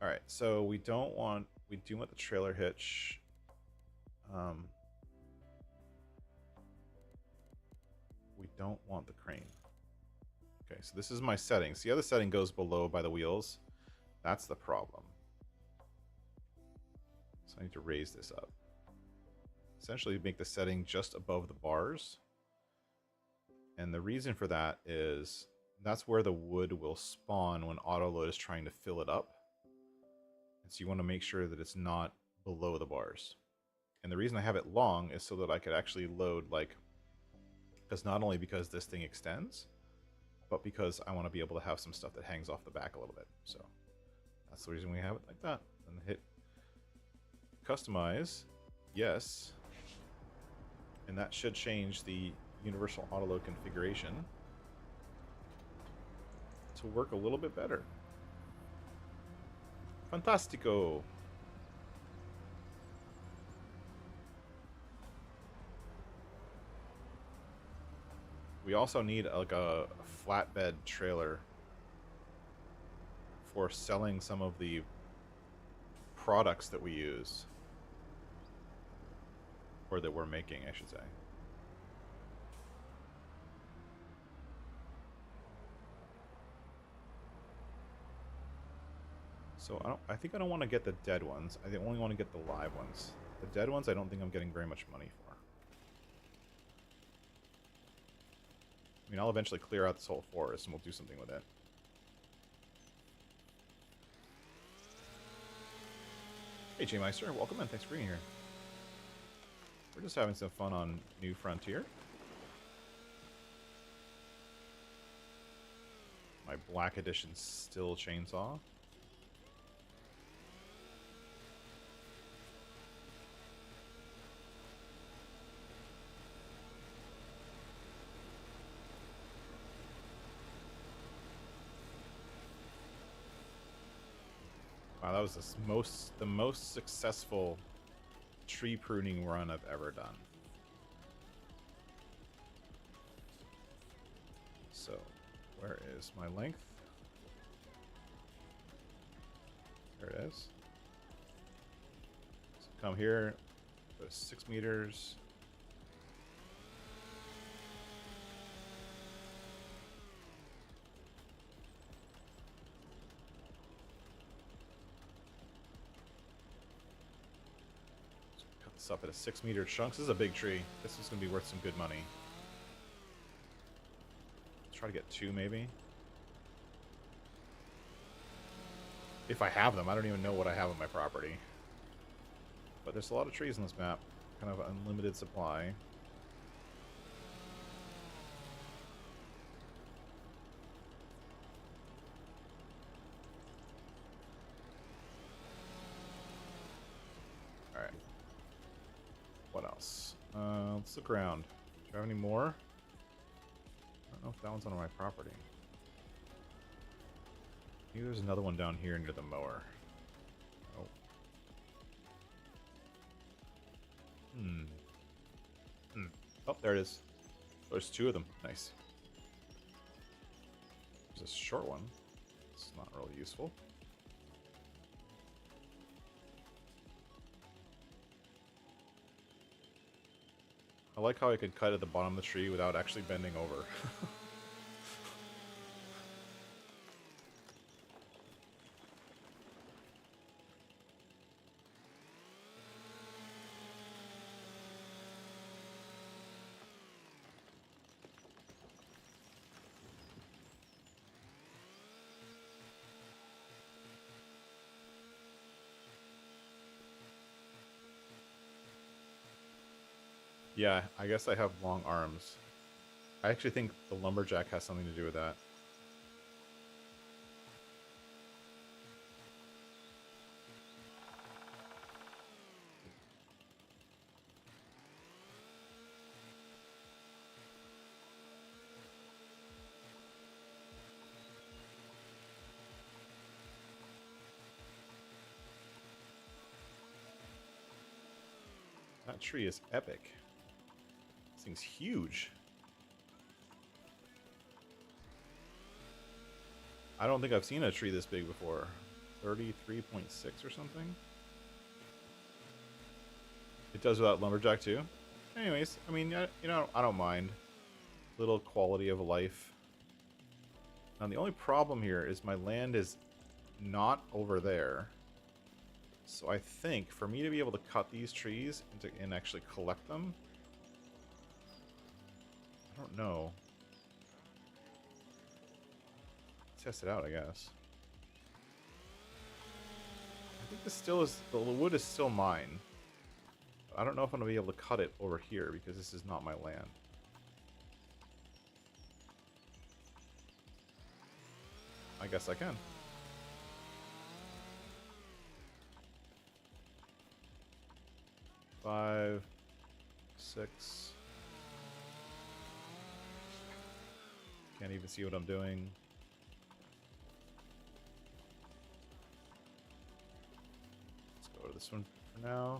All right, so we do want the trailer hitch. We don't want the crane. Okay, so this is my setting. See how the setting goes below by the wheels? That's the problem. So I need to raise this up. Essentially make the setting just above the bars. And the reason for that is that's where the wood will spawn when autoload is trying to fill it up. And so you want to make sure that it's not below the bars. And the reason I have it long is so that I could actually load, like, because not only because this thing extends, but because I want to be able to have some stuff that hangs off the back a little bit. So that's the reason we have it like that. And hit customize, yes. And that should change the universal autoload configuration to work a little bit better. Fantastico. We also need like a flatbed trailer for selling some of the products that we use, or that we're making, I should say. So I think I don't want to get the dead ones. I only want to get the live ones. The dead ones I don't think I'm getting very much money for. I mean, I'll eventually clear out this whole forest and we'll do something with it. Hey, J-Meister, welcome in. Thanks for being here. We're just having some fun on New Frontier. My Black Edition still chainsaw. Wow, that was the most successful tree pruning run I've ever done. So, where is my length? There it is. So come here, go to 6 meters. Up at a 6-meter chunk. This is a big tree. This is going to be worth some good money. Let's try to get 2 maybe. If I have them. I don't even know what I have on my property. But there's a lot of trees on this map. Kind of unlimited supply. What else? Let's look around. Do I have any more? I don't know if that one's on my property. Maybe there's another one down here near the mower. Oh. Oh, there it is. There's 2 of them. Nice. There's a short one. It's not really useful. I like how I could cut at the bottom of the tree without actually bending over. Yeah, I guess I have long arms. I actually think the lumberjack has something to do with that. That tree is epic. This thing's huge. I don't think I've seen a tree this big before. 33.6 or something. It does without lumberjack too. Anyways, I mean, you know, I don't mind. Little quality of life. Now the only problem here is my land is not over there. So I think for me to be able to cut these trees and actually collect them, I don't know. Test it out, I guess. I think this still is, the wood is still mine. I don't know if I'm gonna be able to cut it over here because this is not my land. I guess I can. Five, 6. Can't even see what I'm doing. Let's go to this one for now.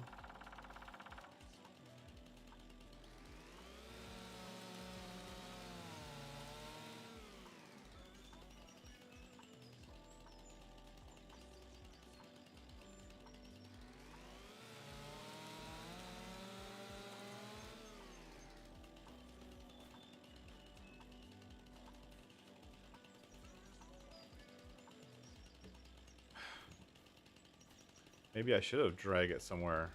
Maybe I should have dragged it somewhere.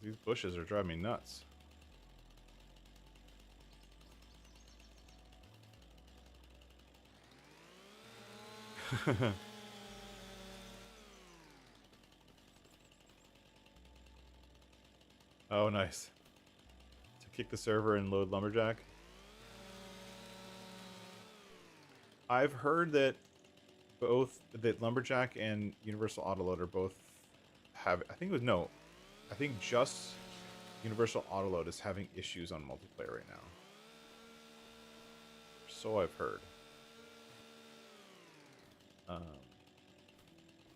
These bushes are driving me nuts. Oh, nice. To kick the server and load lumberjack. I've heard that lumberjack and universal autoloader both have, I think just universal autoload is having issues on multiplayer right now. So I've heard.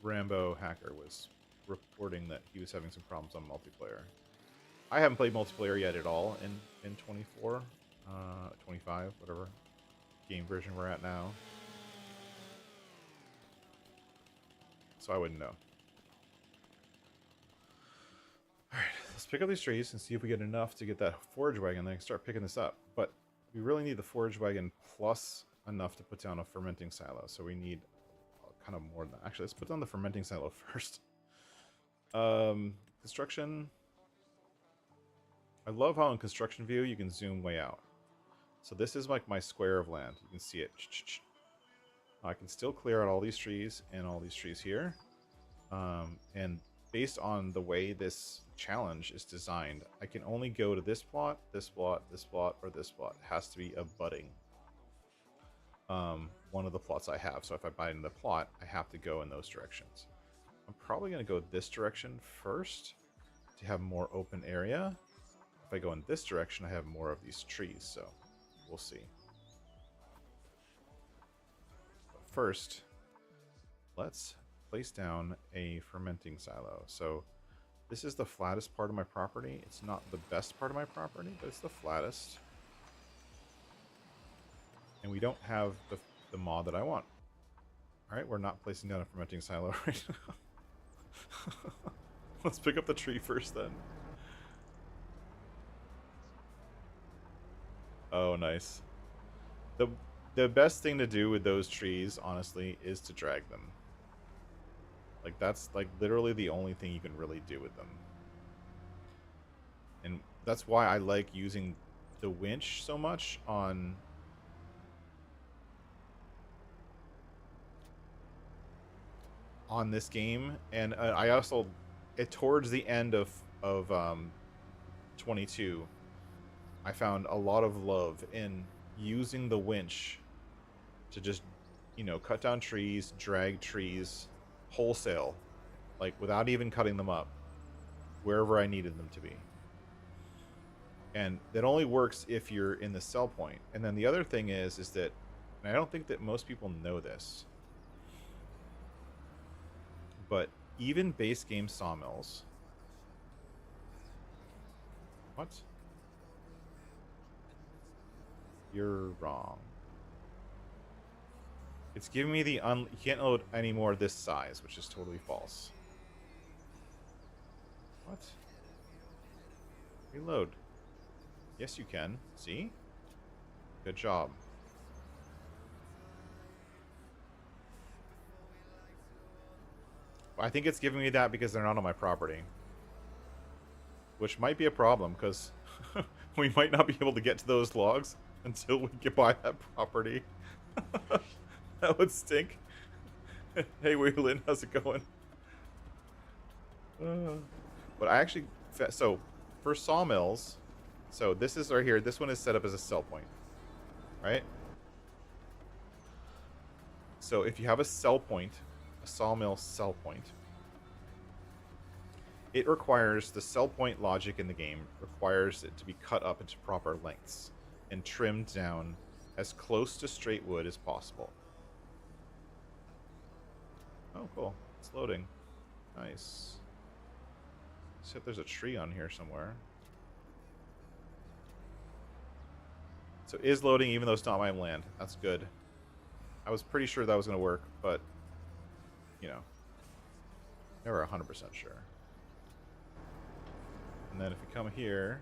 Rambo Hacker was reporting that he was having some problems on multiplayer. I haven't played multiplayer yet at all in 24, 25, whatever game version we're at now. So I wouldn't know. Alright, let's pick up these trees and see if we get enough to get that forage wagon, then I can start picking this up. But we really need the forage wagon plus enough to put down a fermenting silo. So we need kind of more than that. Actually, let's put down the fermenting silo first. Construction. I love how in construction view you can zoom way out. So this is like my square of land. You can see it. I can still clear out all these trees and all these trees here. And based on the way this challenge is designed, I can only go to this plot, this plot, this plot, or this plot. It has to be abutting one of the plots I have. So if I buy into the plot, I have to go in those directions. I'm probably going to go this direction first to have more open area. If I go in this direction, I have more of these trees, so we'll see. But first, let's place down a fermenting silo. So this is the flattest part of my property. It's not the best part of my property, but it's the flattest. And we don't have the mod that I want. Alright, we're not placing down a fermenting silo right now. Let's pick up the tree first then. Oh, nice. The best thing to do with those trees, honestly, is to drag them. Like, that's, like, literally the only thing you can really do with them. And that's why I like using the winch so much on... this game. And I also towards the end of 22, I found a lot of love in using the winch to just, you know, cut down trees, drag trees wholesale, like without even cutting them up, wherever I needed them to be. And that only works if you're in the sell point. And then the other thing is that, and I don't think that most people know this, but even base game sawmills. What? You're wrong. It's giving me the you can't load any more this size, which is totally false. What? Reload. Yes, you can. See? Good job. I think it's giving me that because they're not on my property. Which might be a problem, because we might not be able to get to those logs until we get by that property. That would stink. Hey, Wheelin, how's it going? But I actually... So, for sawmills... So, this is right here. This one is set up as a sell point. Right? So, if you have a sell point... A sawmill sell point... It requires... The sell point logic in the game requires it to be cut up into proper lengths. And trimmed down as close to straight wood as possible. Oh, cool. It's loading. Nice. See if there's a tree on here somewhere. So it is loading even though it's not my land. That's good. I was pretty sure that was going to work, but, you know, never 100% sure. And then if we come here...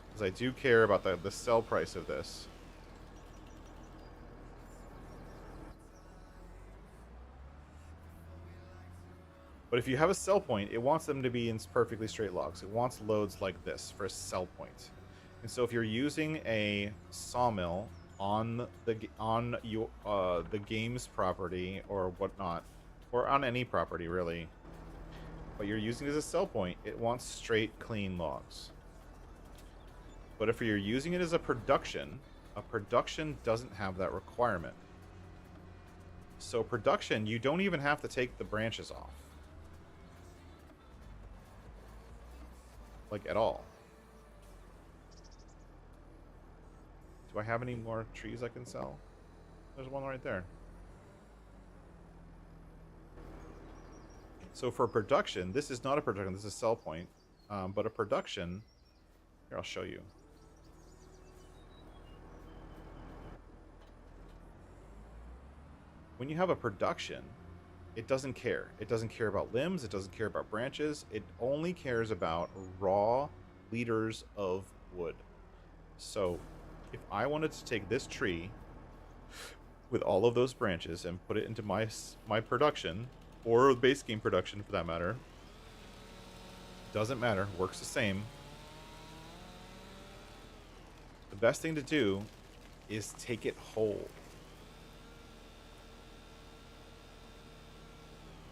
Because I do care about the sell price of this. But if you have a sell point, it wants them to be in perfectly straight logs. It wants loads like this for a sell point. And so if you're using a sawmill on the game's property or whatnot, or on any property really, but you're using it as a sell point, it wants straight, clean logs. But if you're using it as a production doesn't have that requirement. So production, you don't even have to take the branches off. Like, at all. Do I have any more trees I can sell? There's one right there. So for production, this is not a production, this is a sell point. But a production, here, I'll show you. When you have a production, it doesn't care. It doesn't care about limbs. It doesn't care about branches. It only cares about raw liters of wood. So if I wanted to take this tree with all of those branches and put it into my production, or base game production for that matter, doesn't matter, works the same. The best thing to do is take it whole.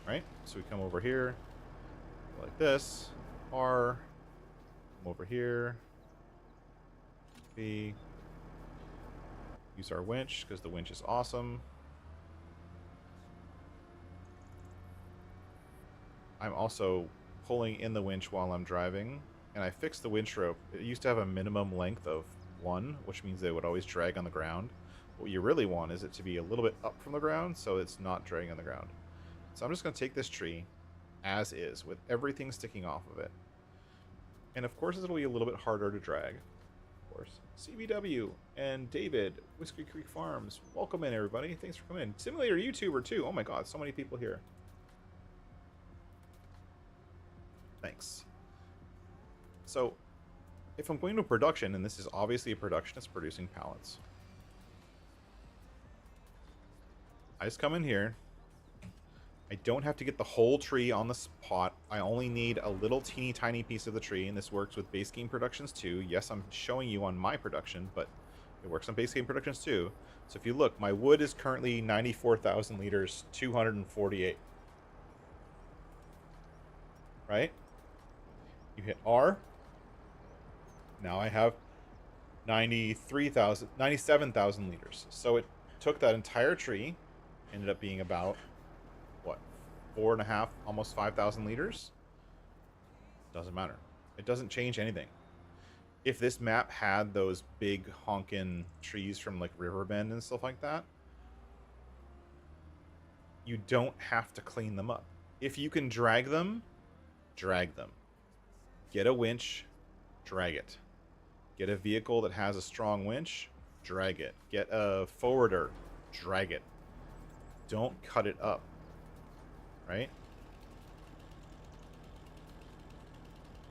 Right? So we come over here like this. R. Come over here. B. Use our winch because the winch is awesome. I'm also pulling in the winch while I'm driving, and I fixed the winch rope. It used to have a minimum length of 1, which means they would always drag on the ground. What you really want is it to be a little bit up from the ground so it's not dragging on the ground. So I'm just going to take this tree as is with everything sticking off of it. And of course it'll be a little bit harder to drag. Of course. CBW and David, Whiskey Creek Farms. Welcome in, everybody. Thanks for coming in. Simulator YouTuber too. Oh my god, so many people here. Thanks. So if I'm going to production, and this is obviously a production, it's producing pallets. I just come in here. I don't have to get the whole tree on the spot. I only need a little teeny tiny piece of the tree, and this works with base game productions too. Yes, I'm showing you on my production, but It works on base game productions too. So if you look, my wood is currently 94,000 liters, 248. Right? You hit R. Now I have 97,000 liters. So it took that entire tree, ended up being about, what, 4.5, almost 5,000 liters? Doesn't matter. It doesn't change anything. If this map had those big honkin' trees from like Riverbend and stuff like that, you don't have to clean them up. If you can drag them, drag them. Get a winch, drag it. Get a vehicle that has a strong winch, drag it. Get a forwarder, drag it. Don't cut it up, right?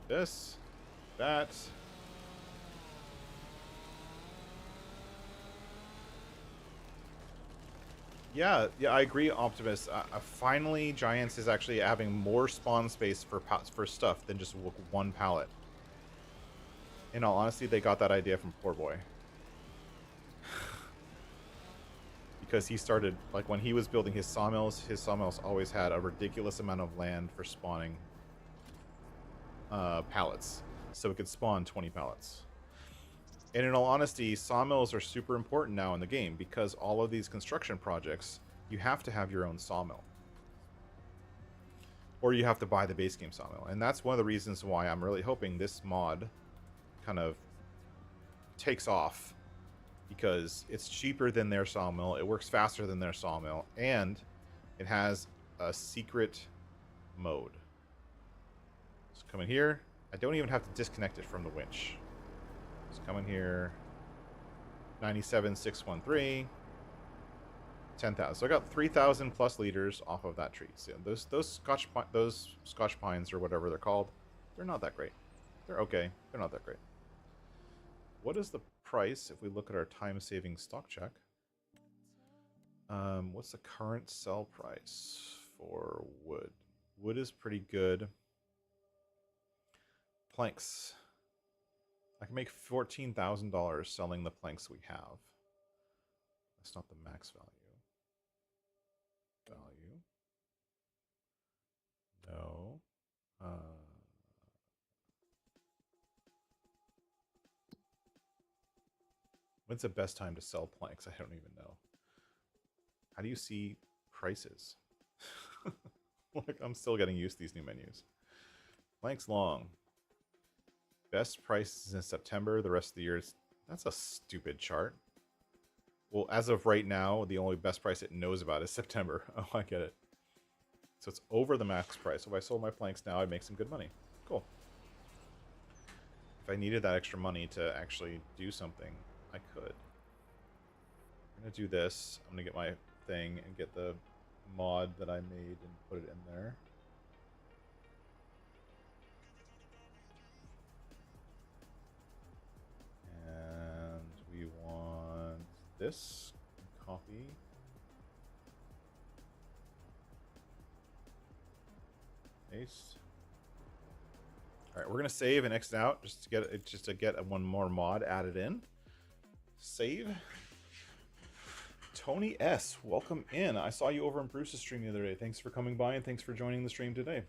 This, that. Yeah, I agree, Optimus. Finally, Giants is actually having more spawn space for stuff than just one pallet. In all honesty, they got that idea from Poor Boy. Because he started, like, when he was building his sawmills always had a ridiculous amount of land for spawning pallets. So it could spawn 20 pallets. And in all honesty, sawmills are super important now in the game because all of these construction projects, you have to have your own sawmill. Or you have to buy the base game sawmill. And that's one of the reasons why I'm really hoping this mod kind of takes off. Because it's cheaper than their sawmill, it works faster than their sawmill, and it has a secret mode. So come in here. I don't even have to disconnect it from the winch. Just come in here. 97,613. 10,000. So I got 3,000 plus liters off of that tree. So those Scotch pines or whatever they're called, they're not that great. They're okay. They're not that great. What is the price if we look at our time-saving stock check? What's the current sell price for wood? Wood is pretty good. Planks. I can make $14,000 selling the planks we have. That's not the max value. No. When's the best time to sell planks? I don't even know. How do you see prices? Like, I'm still getting used to these new menus. Planks long. Best price is in September. The rest of the year is... That's a stupid chart. Well, as of right now, the only best price it knows about is September. Oh, I get it. So it's over the max price. So if I sold my planks now, I'd make some good money. Cool. If I needed that extra money to actually do something, I could. I'm going to do this. I'm going to get my thing and get the mod that I made and put it in there. And we want this. Copy. Paste. All right, we're going to save and exit out just to get one more mod added in. Save. Tony S, welcome in. I saw you over in Bruce's stream the other day. Thanks for coming by and thanks for joining the stream today.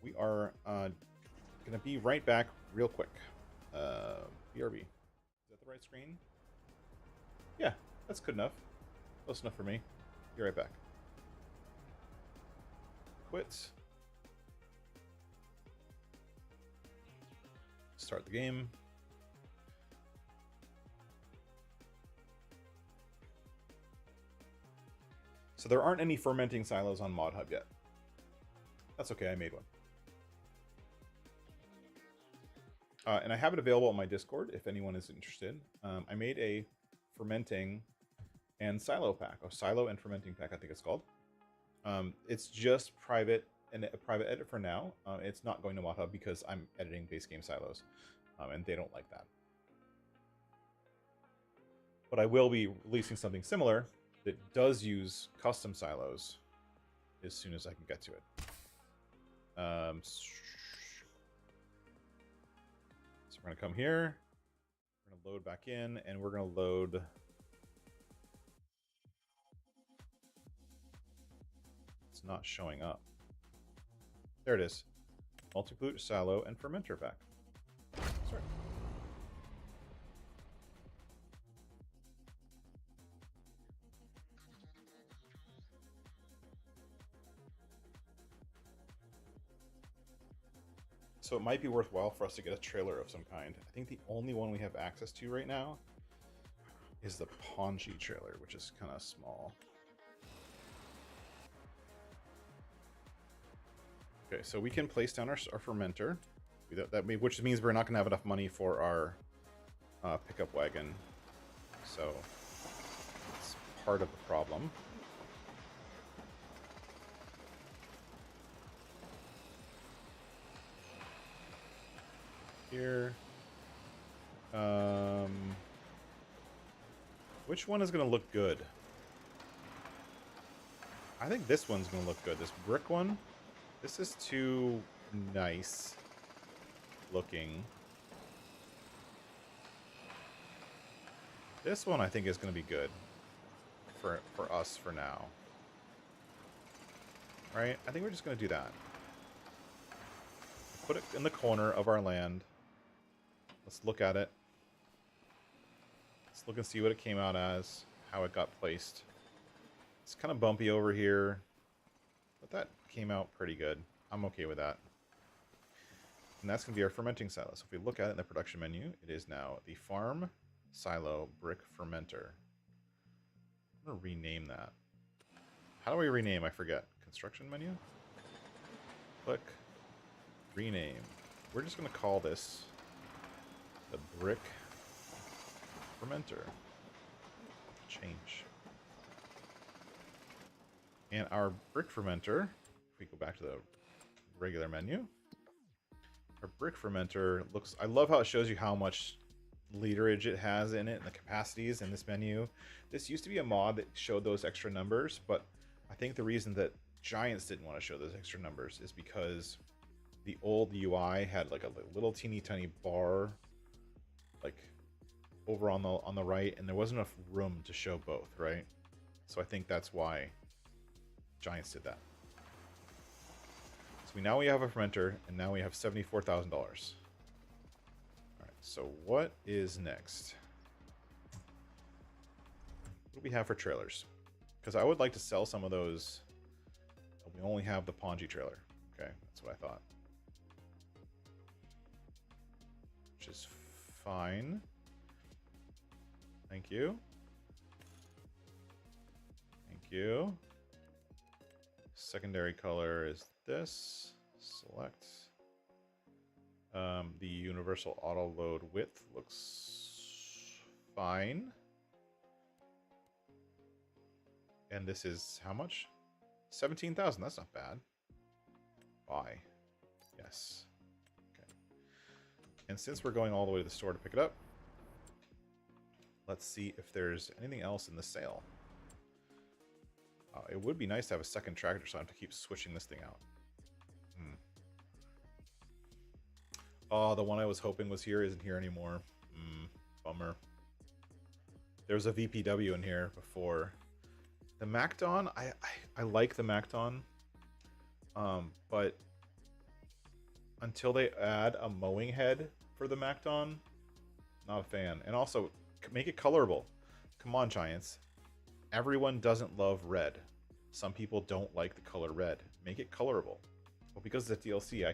We are going to be right back real quick. BRB. Is that the right screen? Yeah, that's good enough. Close enough for me. Be right back. Quit. Start the game. So there aren't any fermenting silos on ModHub yet. That's okay, I made one. And I have it available on my Discord if anyone is interested. I made a fermenting and silo pack, or silo and fermenting pack, I think it's called. It's just private and a private edit for now. It's not going to ModHub because I'm editing base game silos, and they don't like that. But I will be releasing something similar that does use custom silos as soon as I can get to it. So we're going to come here. We're going going to load back in, and we're going to load... It's not showing up. There it is. Multi-pollute, silo, and fermenter pack. Sorry. So it might be worthwhile for us to get a trailer of some kind. I think the only one we have access to right now is the Ponji trailer, which is kind of small. Okay, so we can place down our fermenter, which means we're not going to have enough money for our pickup wagon. So it's part of the problem. Here. Which one is going to look good? I think this one's going to look good. This brick one. This is too nice looking. This one I think is going to be good for us for now. Right? I think we're just going to do that. Put it in the corner of our land. Let's look at it. Let's look and see what it came out as, how it got placed. It's kind of bumpy over here, but that came out pretty good. I'm okay with that. And that's going to be our fermenting silo. So if we look at it in the production menu, it is now the farm silo brick fermenter. I'm going to rename that. How do we rename? I forget. Construction menu? Click. Rename. We're just going to call this the brick fermenter. Change. And our brick fermenter, if we go back to the regular menu, our brick fermenter looks... I love how it shows you how much literage it has in it and the capacities in this menu. This used to be a mod that showed those extra numbers, but I think the reason that Giants didn't want to show those extra numbers is because the old UI had like a little teeny tiny bar like over on the right, and there wasn't enough room to show both, right? So I think that's why Giants did that. So now we have a fermenter, and now we have $74,000. All right, so what is next? What do we have for trailers? Because I would like to sell some of those. We only have the Ponji trailer. Okay, that's what I thought. Which is fine. Thank you. Thank you. Secondary color is this. Select. The universal auto load width looks fine. And this is how much? 17,000. That's not bad. Buy. Yes. Okay. And since we're going all the way to the store to pick it up, let's see if there's anything else in the sale. It would be nice to have a second tractor, so I have to keep switching this thing out. Oh, the one I was hoping was here isn't here anymore. Bummer. There was a VPW in here before. The Macdon, I like the Macdon, but until they add a mowing head for the Macdon, not a fan. And also, make it colorable. Come on, Giants. Everyone doesn't love red. Some people don't like the color red. Make it colorable. Well, because it's a DLC, I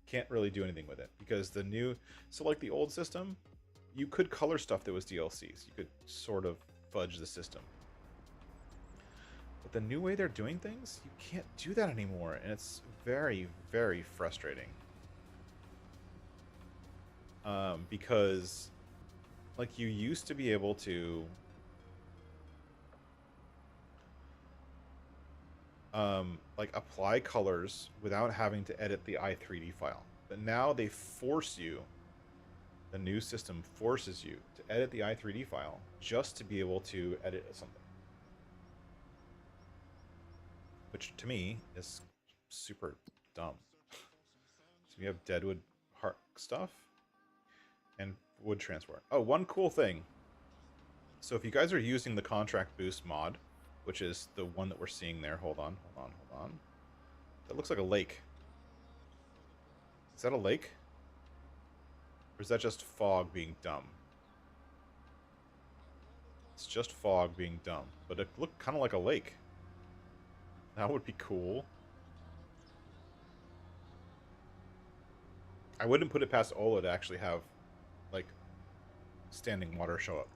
can't really do anything with it. Because the new... So, like the old system, you could color stuff that was DLCs. You could sort of fudge the system. But the new way they're doing things, you can't do that anymore. And it's very, very frustrating. Because... like, you used to be able to... like, apply colors without having to edit the i3D file. But now they force you, the new system forces you to edit the i3D file just to be able to edit something. Which, to me, is super dumb. So we have Deadwood Park stuff. and wood transport. Oh, one cool thing. So if you guys are using the contract boost mod, which is the one that we're seeing there, hold on. That looks like a lake. Is that a lake? Or is that just fog being dumb? It's just fog being dumb, but it looked kind of like a lake. That would be cool. I wouldn't put it past Ola to actually have, like, standing water show up.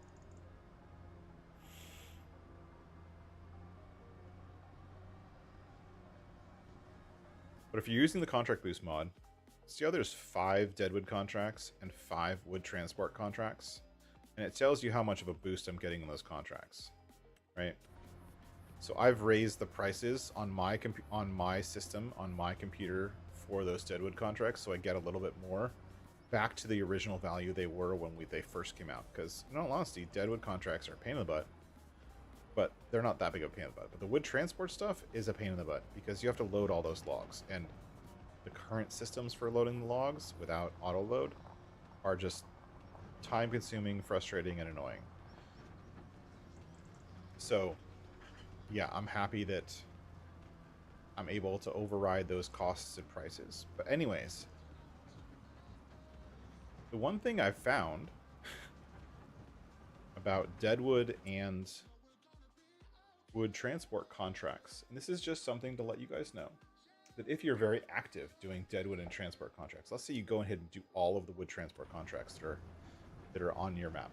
But if you're using the contract boost mod, see how there's 5 deadwood contracts and 5 wood transport contracts? And it tells you how much of a boost I'm getting in those contracts, right? So I've raised the prices on my system, on my computer for those deadwood contracts, so I get a little bit more back to the original value they were when they first came out. Because in all honesty, deadwood contracts are a pain in the butt, but they're not that big of a pain in the butt. But the wood transport stuff is a pain in the butt because you have to load all those logs, and the current systems for loading the logs without auto load are just time consuming, frustrating, and annoying. So yeah, I'm happy that I'm able to override those costs and prices. But anyways, the one thing I've found about deadwood and wood transport contracts, and this is just something to let you guys know, that if you're very active doing deadwood and transport contracts, let's say you go ahead and do all of the wood transport contracts that are on your map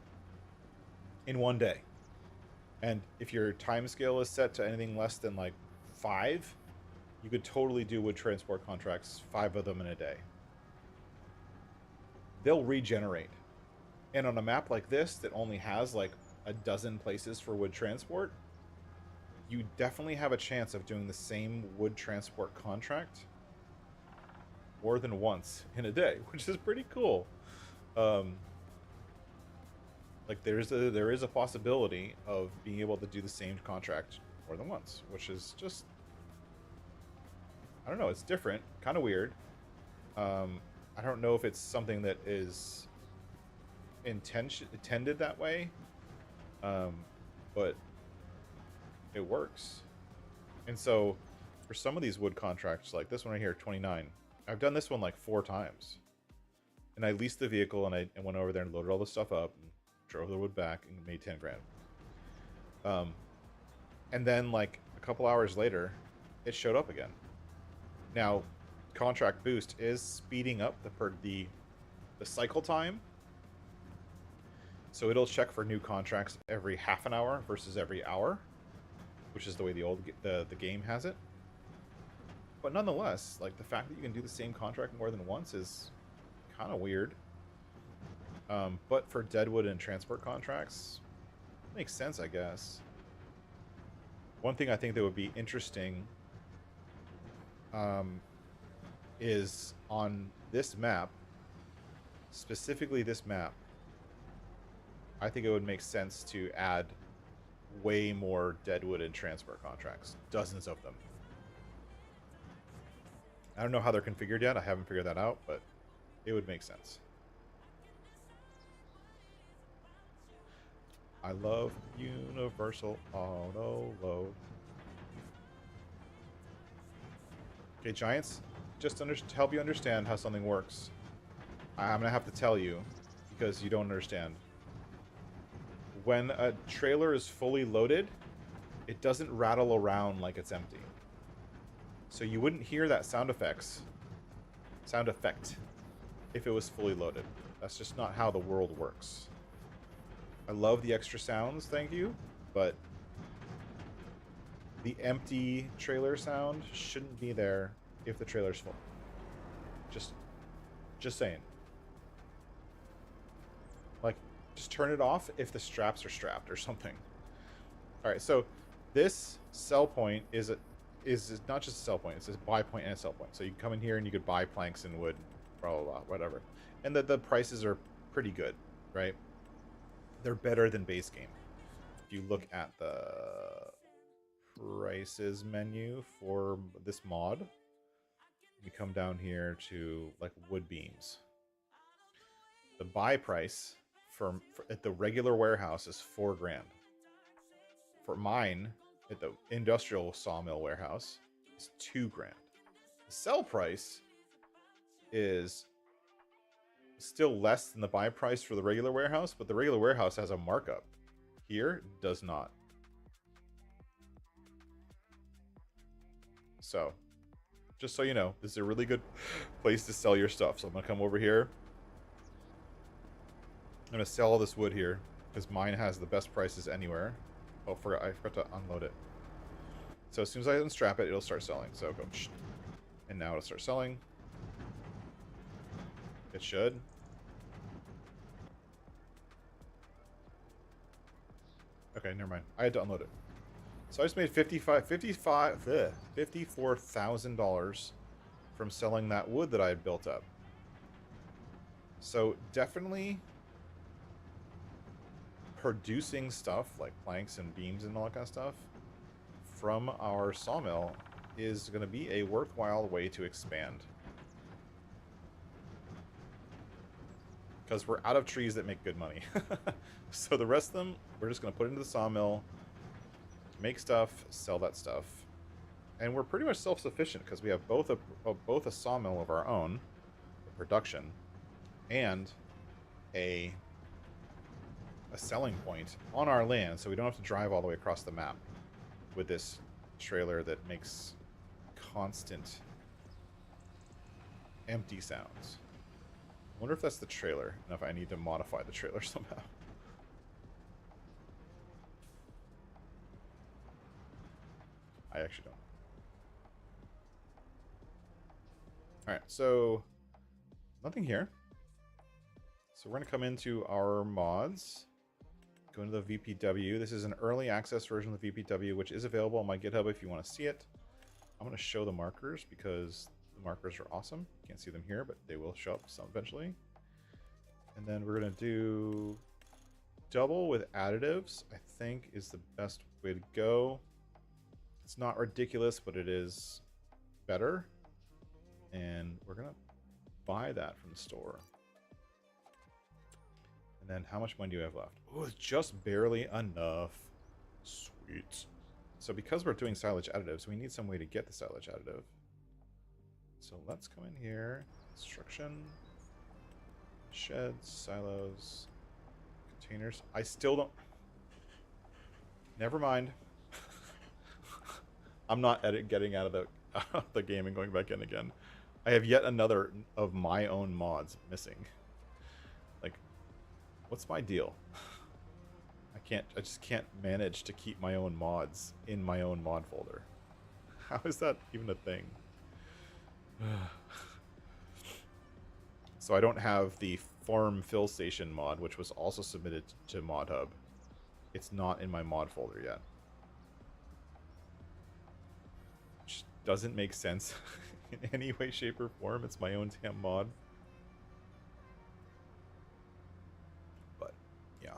in one day, and if your time scale is set to anything less than like 5, you could totally do wood transport contracts, 5 of them in a day. They'll regenerate. And on a map like this that only has like a dozen places for wood transport, you definitely have a chance of doing the same wood transport contract more than once in a day, which is pretty cool. Like there is a possibility of being able to do the same contract more than once, which is just, I don't know, it's different, kind of weird. I don't know if it's something that is intended that way, but it works. And so for some of these wood contracts, like this one right here, 29, I've done this one like 4 times, and I leased the vehicle and I went over there and loaded all the stuff up and drove the wood back and made 10 grand. And then like a couple hours later, it showed up again. Now, contract boost is speeding up the cycle time, so it'll check for new contracts every half an hour versus every hour, which is the way the game has it. But nonetheless, like the fact that you can do the same contract more than once is kind of weird. But for deadwood and transport contracts, makes sense, I guess. One thing I think that would be interesting is on this map, specifically this map, I think it would make sense to add way more deadwood and transport contracts, dozens of them. I don't know how they're configured yet, I haven't figured that out, but it would make sense. I love universal auto load. Okay, Giants, just to help you understand how something works, I'm going to have to tell you, because you don't understand. When a trailer is fully loaded, it doesn't rattle around like it's empty. So you wouldn't hear that sound effect if it was fully loaded. That's just not how the world works. I love the extra sounds, thank you, but the empty trailer sound shouldn't be there if the trailer's full. Just saying. Like, just turn it off if the straps are strapped or something. All right, so this sell point is not just a sell point, it's a buy point and a sell point. So you can come in here and you could buy planks and wood, blah, blah, blah, whatever. And the prices are pretty good, right? They're better than base game. If you look at the prices menu for this mod, we come down here to like wood beams. The buy price for at the regular warehouse is $4 grand. For mine at the industrial sawmill warehouse is $2 grand. The sell price is still less than the buy price for the regular warehouse, but the regular warehouse has a markup. Here does not. So, just so you know, this is a really good place to sell your stuff. So I'm gonna come over here. I'm gonna sell all this wood here because mine has the best prices anywhere. Oh, I forgot to unload it. So as soon as I unstrap it, it'll start selling. So go, and now it'll start selling. It should. Okay, never mind. I had to unload it. So I just made $54,000 from selling that wood that I had built up. So definitely producing stuff like planks and beams and all that kind of stuff from our sawmill is going to be a worthwhile way to expand. Because we're out of trees that make good money. So the rest of them, we're just going to put into the sawmill, make stuff, sell that stuff. And we're pretty much self-sufficient because we have both a sawmill of our own, production, and a selling point on our land, so we don't have to drive all the way across the map with this trailer that makes constant empty sounds. I wonder if that's the trailer, and if I need to modify the trailer somehow. I actually don't. Alright, so nothing here. So we're going to come into our mods, go into the VPW. This is an early access version of the VPW, which is available on my GitHub if you want to see it. I'm going to show the markers because the markers are awesome. Can't see them here, but they will show up some eventually. And then we're going to do double with additives, I think is the best way to go. It's not ridiculous, but it is better. And we're going to buy that from the store. And then how much money do you have left? Oh, it's just barely enough. Sweet. So because we're doing silage additives, we need some way to get the silage additive. So let's come in here. Construction. Sheds, silos, containers. I still don't... Never mind. I'm not getting out of the game and going back in again. I have yet another of my own mods missing. Like, what's my deal? I just can't manage to keep my own mods in my own mod folder. How is that even a thing? So I don't have the farm fill station mod, which was also submitted to modhub. It's not in my mod folder yet. Which doesn't make sense in any way, shape, or form. It's my own damn mod. But, yeah.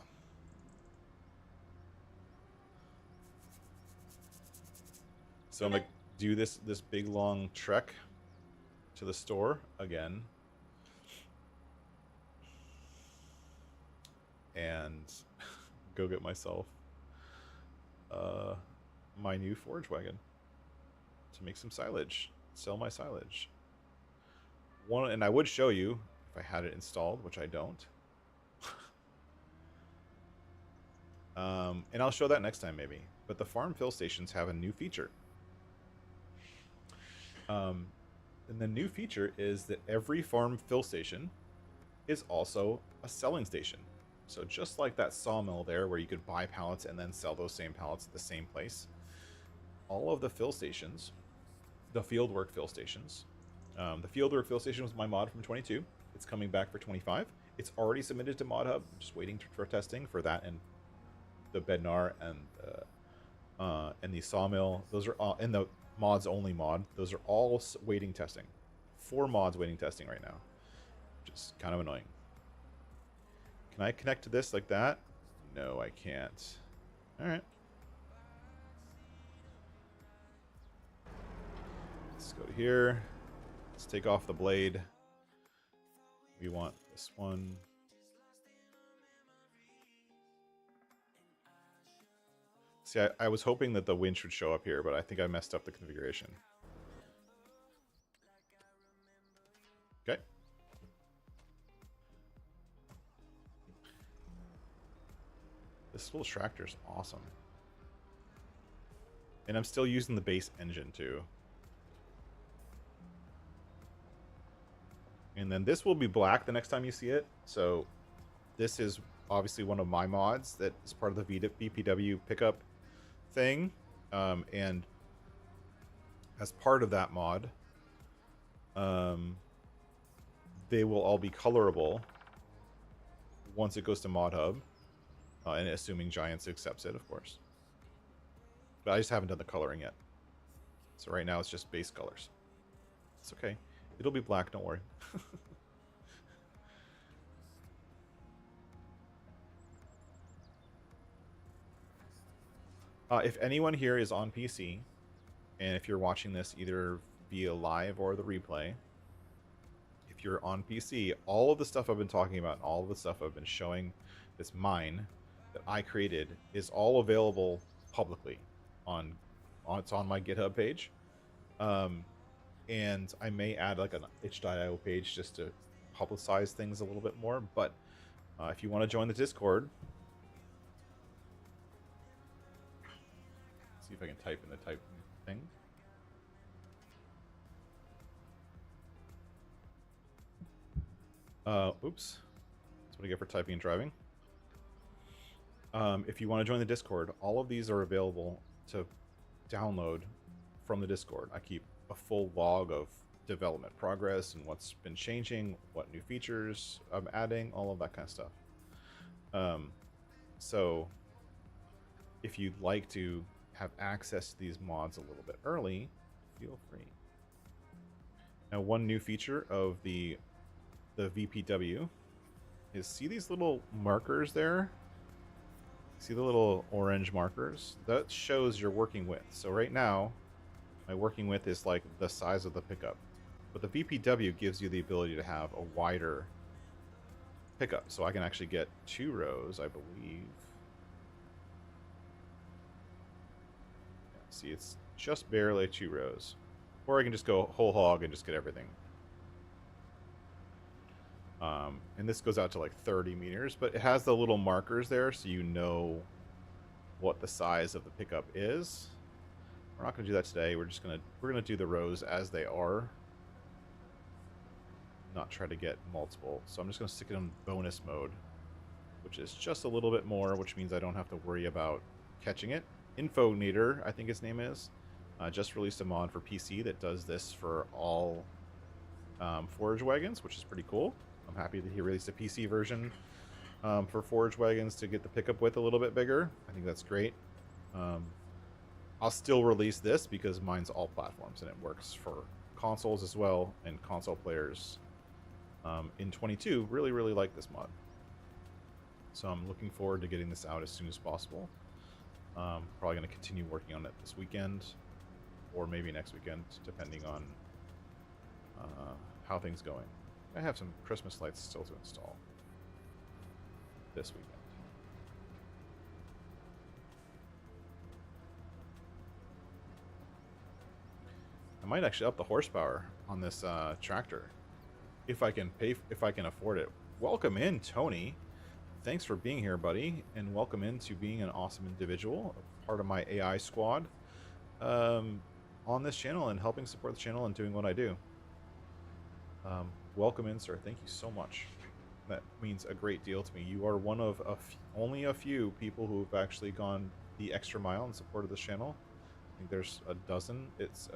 So I'm gonna do this big long trek to the store again. And go get myself my new forage wagon to make some silage, sell my silage. And I would show you if I had it installed, which I don't. And I'll show that next time maybe. But the farm fill stations have a new feature. And the new feature is that every farm fill station is also a selling station. So just like that sawmill there where you could buy pallets and then sell those same pallets at the same place, all of the fill stations, the fieldwork fill stations, the fieldwork fill station was my mod from 22. It's coming back for 25. It's already submitted to modhub. I'm just waiting for testing for that and the bednar and the sawmill. Those are all in the mods only mod. Those are all waiting testing. 4 mods waiting testing right now, which is kind of annoying. Can I connect to this like that? No, I can't. All right. Let's go to here. Let's take off the blade. We want this one. See, I was hoping that the winch would show up here, but I think I messed up the configuration. Okay. This little tractor is awesome. And I'm still using the base engine too. And then this will be black the next time you see it. So this is obviously one of my mods that is part of the VPW pickup thing. And as part of that mod, they will all be colorable once it goes to modhub. And assuming Giants accepts it, of course. But I just haven't done the coloring yet. So right now it's just base colors. It's okay. It'll be black, don't worry. If anyone here is on PC, and if you're watching this either via live or the replay, if you're on PC, all of the stuff I've been talking about, and all of the stuff I've been showing that's mine, that I created, is all available publicly it's on my GitHub page. And I may add like an itch.io page just to publicize things a little bit more. But if you want to join the Discord, see if I can type in the type thing. Oops. That's what I get for typing and driving. If you want to join the Discord, all of these are available to download from the Discord. I keep a full log of development progress and what's been changing, what new features I'm adding, all of that kind of stuff. So if you'd like to have access to these mods a little bit early, feel free. Now, one new feature of the VPW is, see these little markers there? See the little orange markers? That shows your working width. So right now, my working width is like the size of the pickup. But the VPW gives you the ability to have a wider pickup. So I can actually get 2 rows, I believe. Yeah, see, it's just barely 2 rows. Or I can just go whole hog and just get everything. And this goes out to like 30 meters, but it has the little markers there so you know what the size of the pickup is. We're not going to do that today. We're going to do the rows as they are. Not try to get multiple. So I'm just going to stick it in bonus mode, which is just a little bit more, which means I don't have to worry about catching it. Infonator, I think his name is, just released a mod for PC that does this for all forage wagons, which is pretty cool. I'm happy that he released a PC version for forage wagons to get the pickup width a little bit bigger. I think that's great. I'll still release this because mine's all platforms and it works for consoles as well, and console players in 22 really like this mod. So I'm looking forward to getting this out as soon as possible. Probably going to continue working on it this weekend or maybe next weekend, depending on how things going. I have some Christmas lights still to install this weekend. I might actually up the horsepower on this tractor if I can afford it. Welcome in, Tony. Thanks for being here, buddy, and welcome into being an awesome individual, part of my AI squad on this channel and helping support the channel and doing what I do. Welcome in, sir. Thank you so much. That means a great deal to me. You are one of only a few people who have actually gone the extra mile in support of this channel. I think there's a dozen. It's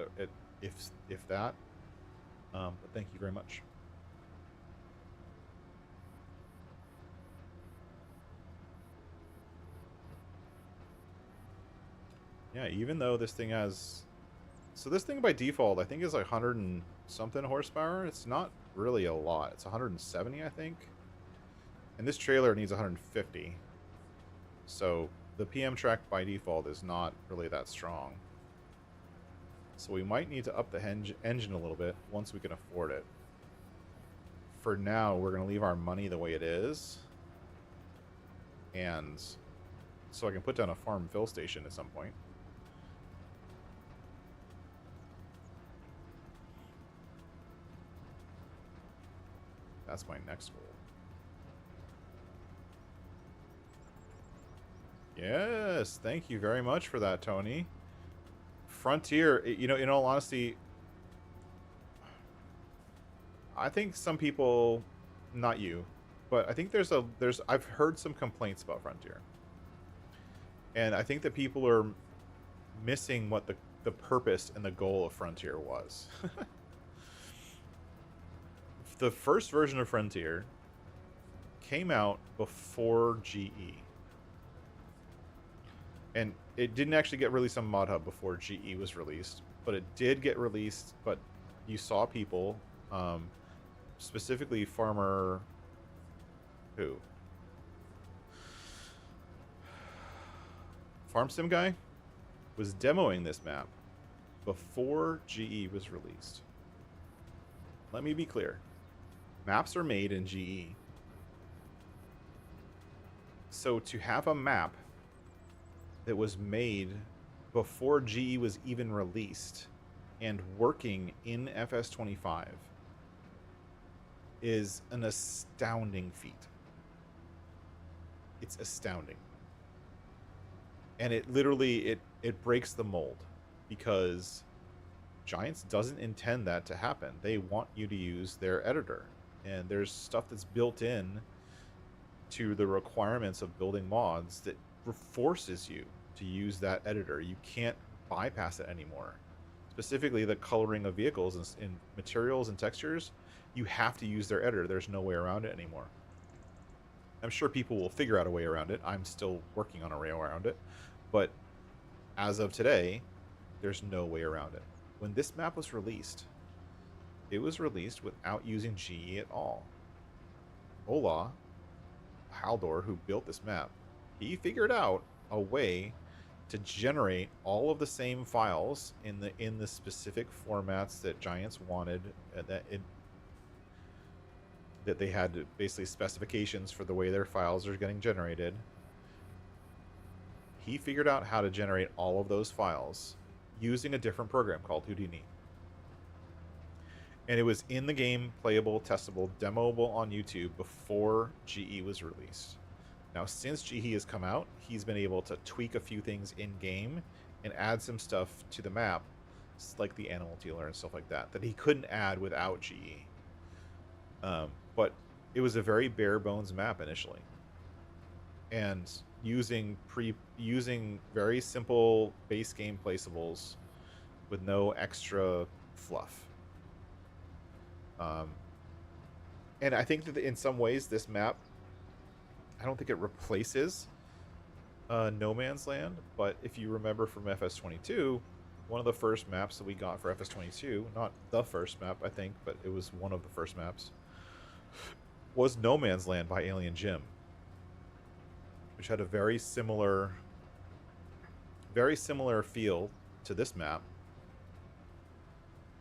if that. But thank you very much. Yeah, even though this thing has... So this thing by default, I think, is like 100 and something horsepower. It's not really a lot. It's 170, I think. And this trailer needs 150. So the PM track by default is not really that strong. So we might need to up the engine a little bit once we can afford it. For now, we're going to leave our money the way it is. And so I can put down a farm fill station at some point. That's my next goal. Yes, thank you very much for that, Tony. Frontier, you know, in all honesty, I think some people, not you, but I think I've heard some complaints about Frontier. And I think that people are missing what the purpose and the goal of Frontier was. The first version of Frontier came out before GE. And it didn't actually get released on modhub before GE was released, but it did get released. But you saw people, specifically farmer who? Farm Sim guy was demoing this map before GE was released. Let me be clear. Maps are made in GE. So to have a map that was made before GE was even released and working in FS25 is an astounding feat. It's astounding. And it literally, it breaks the mold, because Giants doesn't intend that to happen. They want you to use their editor. And there's stuff that's built in to the requirements of building mods that forces you to use that editor. You can't bypass it anymore. Specifically, the coloring of vehicles in materials and textures, you have to use their editor. There's no way around it anymore. I'm sure people will figure out a way around it. I'm still working on a way around it. But as of today, there's no way around it. When this map was released, it was released without using GE at all. Ola Haldor, who built this map, he figured out a way to generate all of the same files in the specific formats that Giants wanted, that they had basically specifications for the way their files are getting generated. He figured out how to generate all of those files using a different program called Houdini. And it was in the game, playable, testable, demoable on YouTube before GE was released. Now, since GE has come out, he's been able to tweak a few things in-game and add some stuff to the map, like the animal dealer and stuff like that, that he couldn't add without GE. But it was a very bare-bones map initially. And using very simple base game placeables with no extra fluff. And I think that in some ways this map, I don't think it replaces No Man's Land, but if you remember from FS22, one of the first maps that we got for FS22, not the first map, I think, but it was one of the first maps, was No Man's Land by Alien Jim, which had a very similar feel to this map,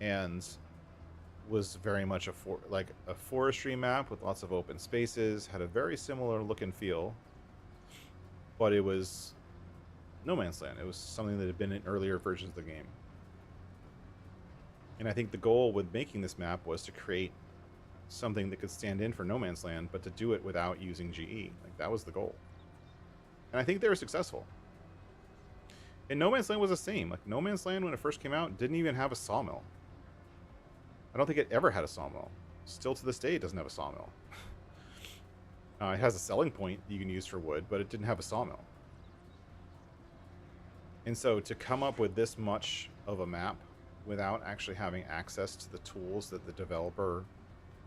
and was very much like a forestry map with lots of open spaces, had a very similar look and feel, but it was No Man's Land. It was something that had been in earlier versions of the game. And I think the goal with making this map was to create something that could stand in for No Man's Land, but to do it without using GE. Like, that was the goal. And I think they were successful. And No Man's Land was the same. Like, No Man's Land, when it first came out, didn't even have a sawmill. I don't think it ever had a sawmill. Still to this day, it doesn't have a sawmill. It has a selling point you can use for wood, but it didn't have a sawmill. And so to come up with this much of a map without actually having access to the tools that the developer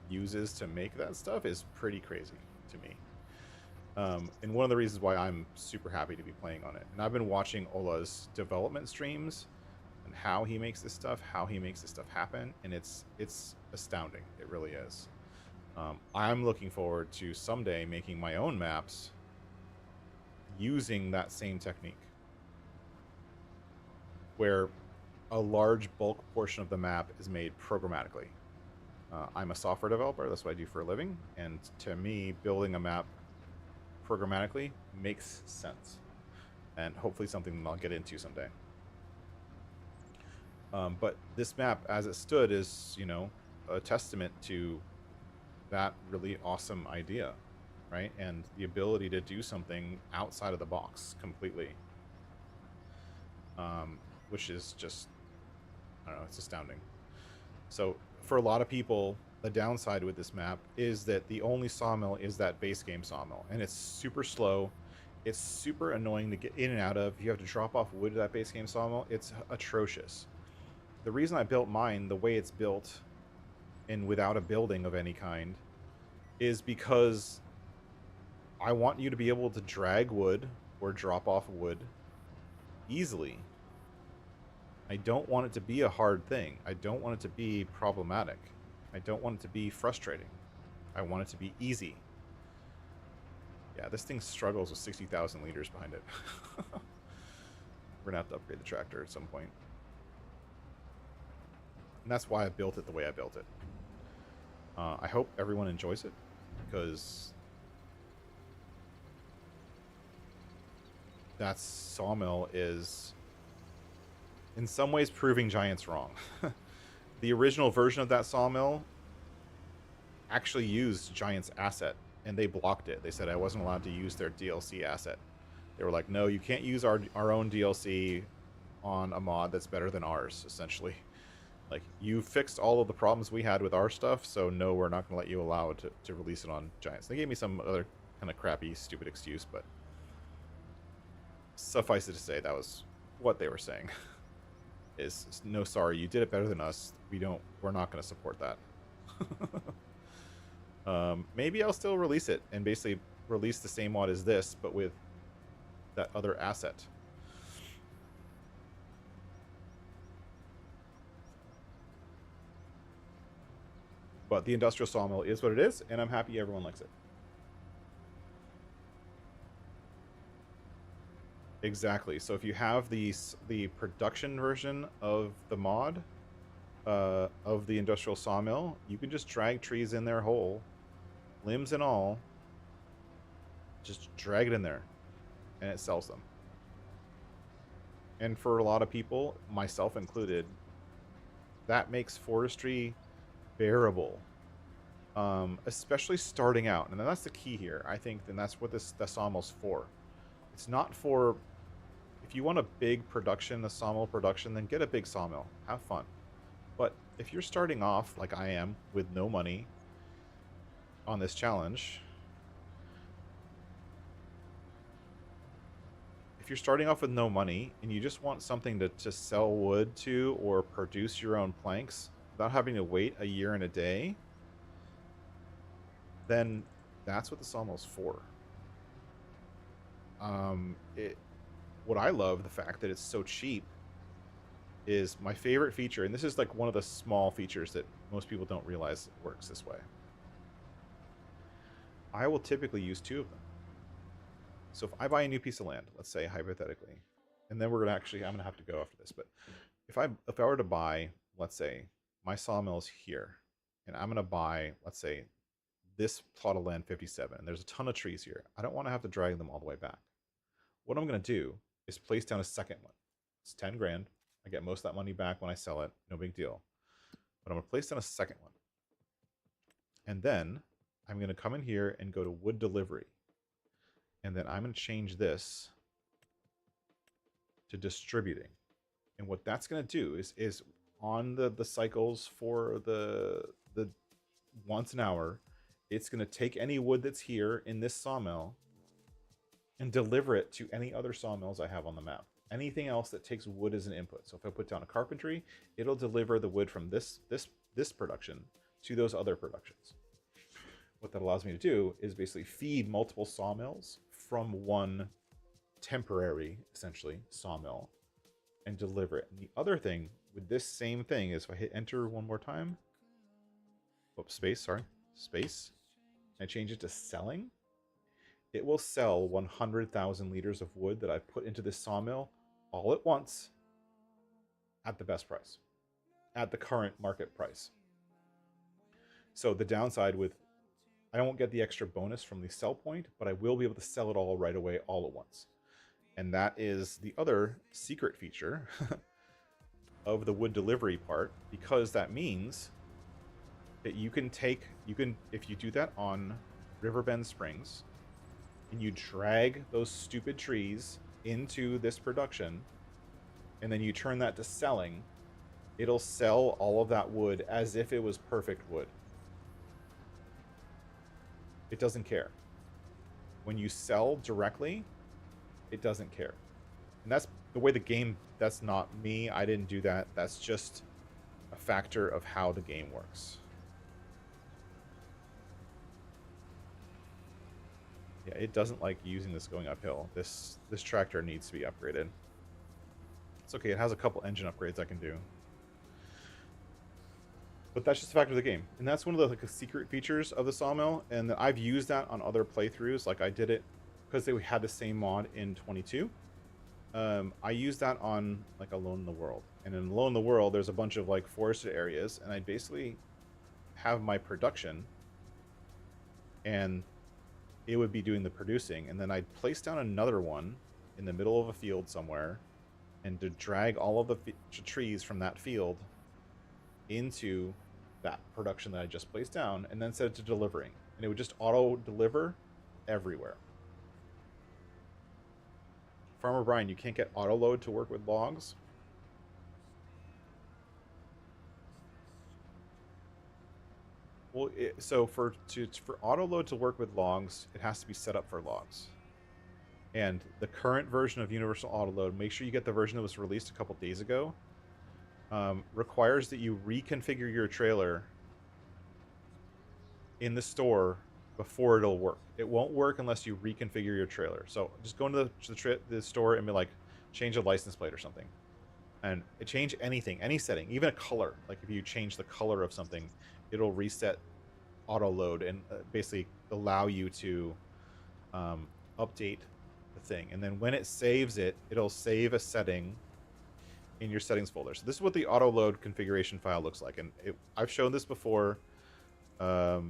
uses to make that stuff is pretty crazy to me. And one of the reasons why I'm super happy to be playing on it. And I've been watching Ola's development streams and how he makes this stuff happen, and it's astounding. It really is. I'm looking forward to someday making my own maps using that same technique, where a large bulk portion of the map is made programmatically. I'm a software developer, that's what I do for a living, and to me, building a map programmatically makes sense. and hopefully something that I'll get into someday. But this map, as it stood, is, you know, a testament to that really awesome idea, right? And the ability to do something outside of the box completely, which is just, I don't know, it's astounding. So for a lot of people, the downside with this map is that the only sawmill is that base game sawmill, and it's super slow. It's super annoying to get in and out of. You have to drop off wood to that base game sawmill. It's atrocious. The reason I built mine the way it's built and without a building of any kind is because I want you to be able to drag wood or drop off wood easily. I don't want it to be a hard thing. I don't want it to be problematic. I don't want it to be frustrating. I want it to be easy. Yeah, this thing struggles with 60,000 liters behind it. We're going to have to upgrade the tractor at some point. And that's why I built it the way I built it. I hope everyone enjoys it, because that sawmill is in some ways proving Giants wrong. The original version of that sawmill actually used Giants' asset, and they blocked it. They said I wasn't allowed to use their DLC asset. They were like, no, you can't use our own DLC on a mod that's better than ours, essentially. Like, you fixed all of the problems we had with our stuff, so no, we're not going to let you allow it to release it on Giants. They gave me some other kind of crappy, stupid excuse, but suffice it to say, that was what they were saying. Is, no, sorry, you did it better than us. We're not going to support that. Maybe I'll still release it and basically release the same mod as this, but with that other asset. But the industrial sawmill is what it is, and I'm happy everyone likes it. Exactly. So if you have the production version of the mod of the industrial sawmill, you can just drag trees in there whole, limbs and all. Just drag it in there, and it sells them. And for a lot of people, myself included, that makes forestry bearable, especially starting out. And that's the key here, I think, and that's what the sawmill's for. It's not for, if you want a big production, a sawmill production, then get a big sawmill. Have fun. But if you're starting off, like I am, with no money on this challenge, if you're starting off with no money and you just want something to sell wood to or produce your own planks without having to wait a year and a day, then that's what the sawmill's for. What I love, the fact that it's so cheap, is my favorite feature, and this is like one of the small features that most people don't realize works this way. I will typically use 2 of them. So if I buy a new piece of land, let's say hypothetically, and then I'm gonna have to go after this, but if I were to buy, let's say, my sawmill's here, and I'm gonna buy, let's say, this plot of land 57, and there's a ton of trees here. I don't want to have to drag them all the way back. What I'm gonna do is place down a second one. It's 10 grand. I get most of that money back when I sell it. No big deal. But I'm gonna place down a second one. And then I'm gonna come in here and go to wood delivery. And then I'm gonna change this to distributing. And what that's gonna do is on the cycles for the once an hour, it's gonna take any wood that's here in this sawmill and deliver it to any other sawmills I have on the map. Anything else that takes wood as an input. So if I put down a carpentry, it'll deliver the wood from this production to those other productions. What that allows me to do is basically feed multiple sawmills from one temporary, essentially, sawmill and deliver it. And the other thing with this same thing is if I hit enter one more time, space, I change it to selling, it will sell 100,000 liters of wood that I put into this sawmill all at once at the best price, at the current market price. So the downside with, I won't get the extra bonus from the sell point, but I will be able to sell it all right away, all at once. And that is the other secret feature of the wood delivery part, because that means that you can if you do that on Riverbend Springs and you drag those stupid trees into this production and then you turn that to selling, it'll sell all of that wood as if it was perfect wood. It doesn't care. When you sell directly, it doesn't care. And that's the way the game, that's not me, I didn't do that. That's just a factor of how the game works. Yeah, it doesn't like using this going uphill. This tractor needs to be upgraded. It's okay, it has a couple engine upgrades I can do. But that's just a factor of the game. And that's one of the secret features of the sawmill. And I've used that on other playthroughs. Like I did it because we had the same mod in 22. I used that on like Alone in the World. And in Alone in the World, there's a bunch of like forested areas. And I basically have my production. And it would be doing the producing. And then I'd place down another one in the middle of a field somewhere. And to drag all of the trees from that field into that production that I just placed down, and then set it to delivering, and it would just auto deliver everywhere. Farmer Brian, you can't get auto load to work with logs? Well, so for auto load to work with logs, it has to be set up for logs. And the current version of Universal Auto Load, make sure you get the version that was released a couple days ago, requires that you reconfigure your trailer in the store before it'll work. It won't work unless you reconfigure your trailer. So just go into the store and be like, change a license plate or something. And change anything, any setting, even a color. Like if you change the color of something, it'll reset auto load and basically allow you to update the thing. And then when it saves it, it'll save a setting in your settings folder. So this is what the auto load configuration file looks like. And I've shown this before. I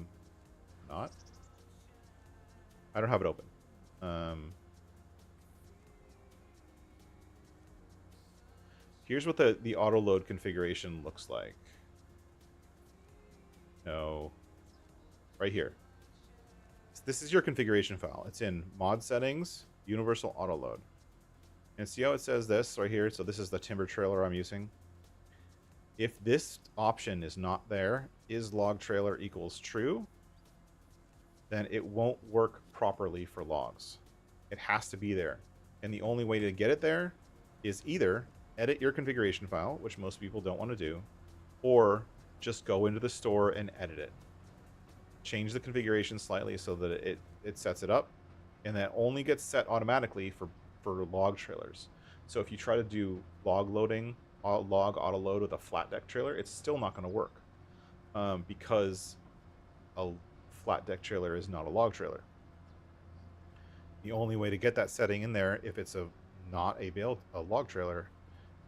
don't have it open. Here's what the auto load configuration looks like. No, right here. So this is your configuration file. It's in mod settings, universal auto load. And see how it says this right here? So this is the timber trailer I'm using. If this option is not there, is log trailer equals true, then it won't work properly for logs. It has to be there. And the only way to get it there is either edit your configuration file, which most people don't want to do, or just go into the store and edit it. Change the configuration slightly so that it sets it up, and that only gets set automatically for log trailers. So if you try to do log auto load with a flat deck trailer, it's still not going to work because a flat deck trailer is not a log trailer. The only way to get that setting in there, if it's not a log trailer,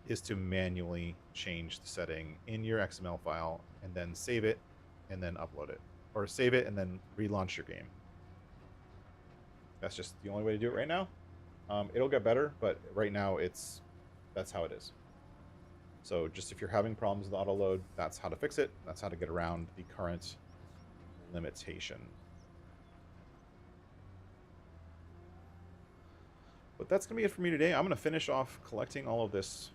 is to manually change the setting in your XML file and then save it and then upload it, or save it and then relaunch your game. That's just the only way to do it right now. It'll get better, but right now that's how it is. So just if you're having problems with auto load, that's how to fix it. That's how to get around the current limitation. But that's gonna be it for me today. I'm gonna finish off collecting all of this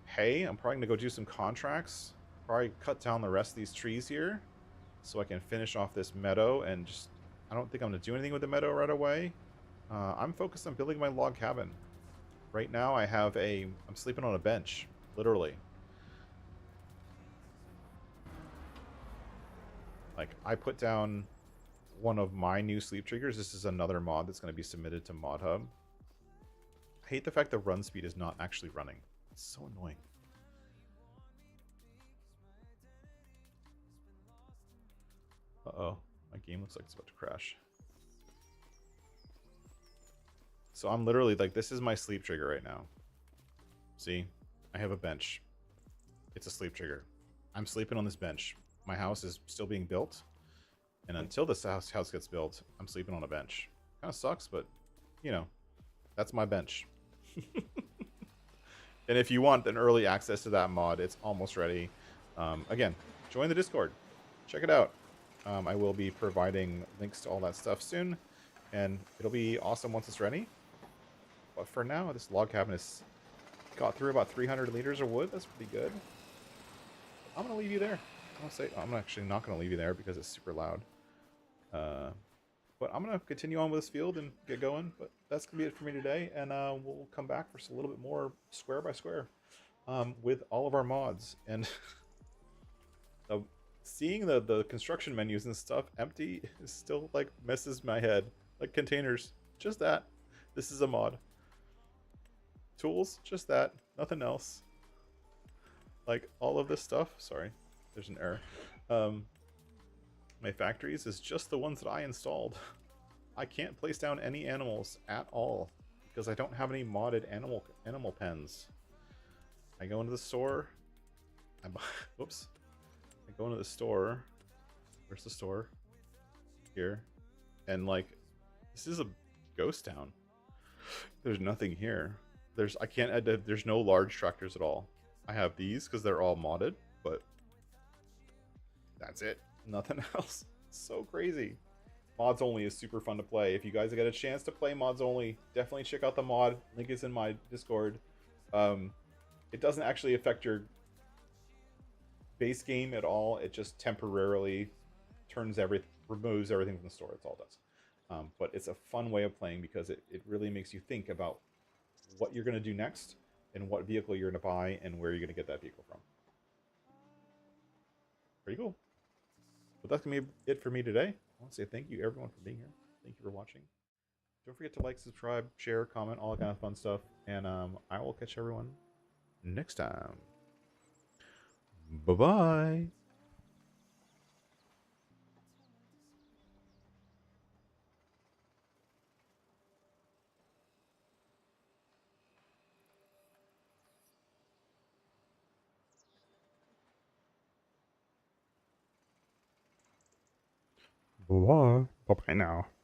hay. I'm probably gonna go do some contracts. Probably cut down the rest of these trees here so I can finish off this meadow, and just, I don't think I'm gonna do anything with the meadow right away. I'm focused on building my log cabin. Right now I'm sleeping on a bench, literally. Like, I put down one of my new sleep triggers. This is another mod that's going to be submitted to modhub. I hate the fact that run speed is not actually running. It's so annoying. Uh-oh, my game looks like it's about to crash. So I'm literally like, this is my sleep trigger right now. See, I have a bench. It's a sleep trigger. I'm sleeping on this bench. My house is still being built, and until this house gets built, I'm sleeping on a bench. Kind of sucks, but you know, that's my bench. And if you want an early access to that mod, it's almost ready. Again, join the Discord. Check it out. I will be providing links to all that stuff soon, and it'll be awesome once it's ready. But for now, this log cabin has got through about 300 liters of wood. That's pretty good. I'm going to leave you there. I'm actually not going to leave you there because it's super loud. But I'm going to continue on with this field and get going. But that's going to be it for me today. And we'll come back for a little bit more square by square with all of our mods. And seeing the construction menus and stuff empty is still like messes my head. Like containers, just that. This is a mod. Tools, just that. Nothing else. Like all of this stuff. Sorry, there's an error. My factories is just the ones that I installed. I can't place down any animals at all because I don't have any modded animal pens. I go into the store. Whoops. I go into the store. Where's the store? Here. And like, this is a ghost town. There's nothing here. There's no large tractors at all. I have these because they're all modded, but that's it. Nothing else. So crazy. Mods Only is super fun to play. If you guys get a chance to play Mods Only, definitely check out the mod. Link is in my Discord. It doesn't actually affect your base game at all. It just temporarily removes everything from the store. That's all it does. But it's a fun way of playing because it really makes you think about what you're going to do next and what vehicle you're going to buy and where you're going to get that vehicle from. Pretty cool. But that's going to be it for me today. I want to say thank you everyone for being here. Thank you for watching. Don't forget to like, subscribe, share, comment, all that kind of fun stuff. And I will catch everyone next time. Bye-bye. Bye-bye. Bye-bye now.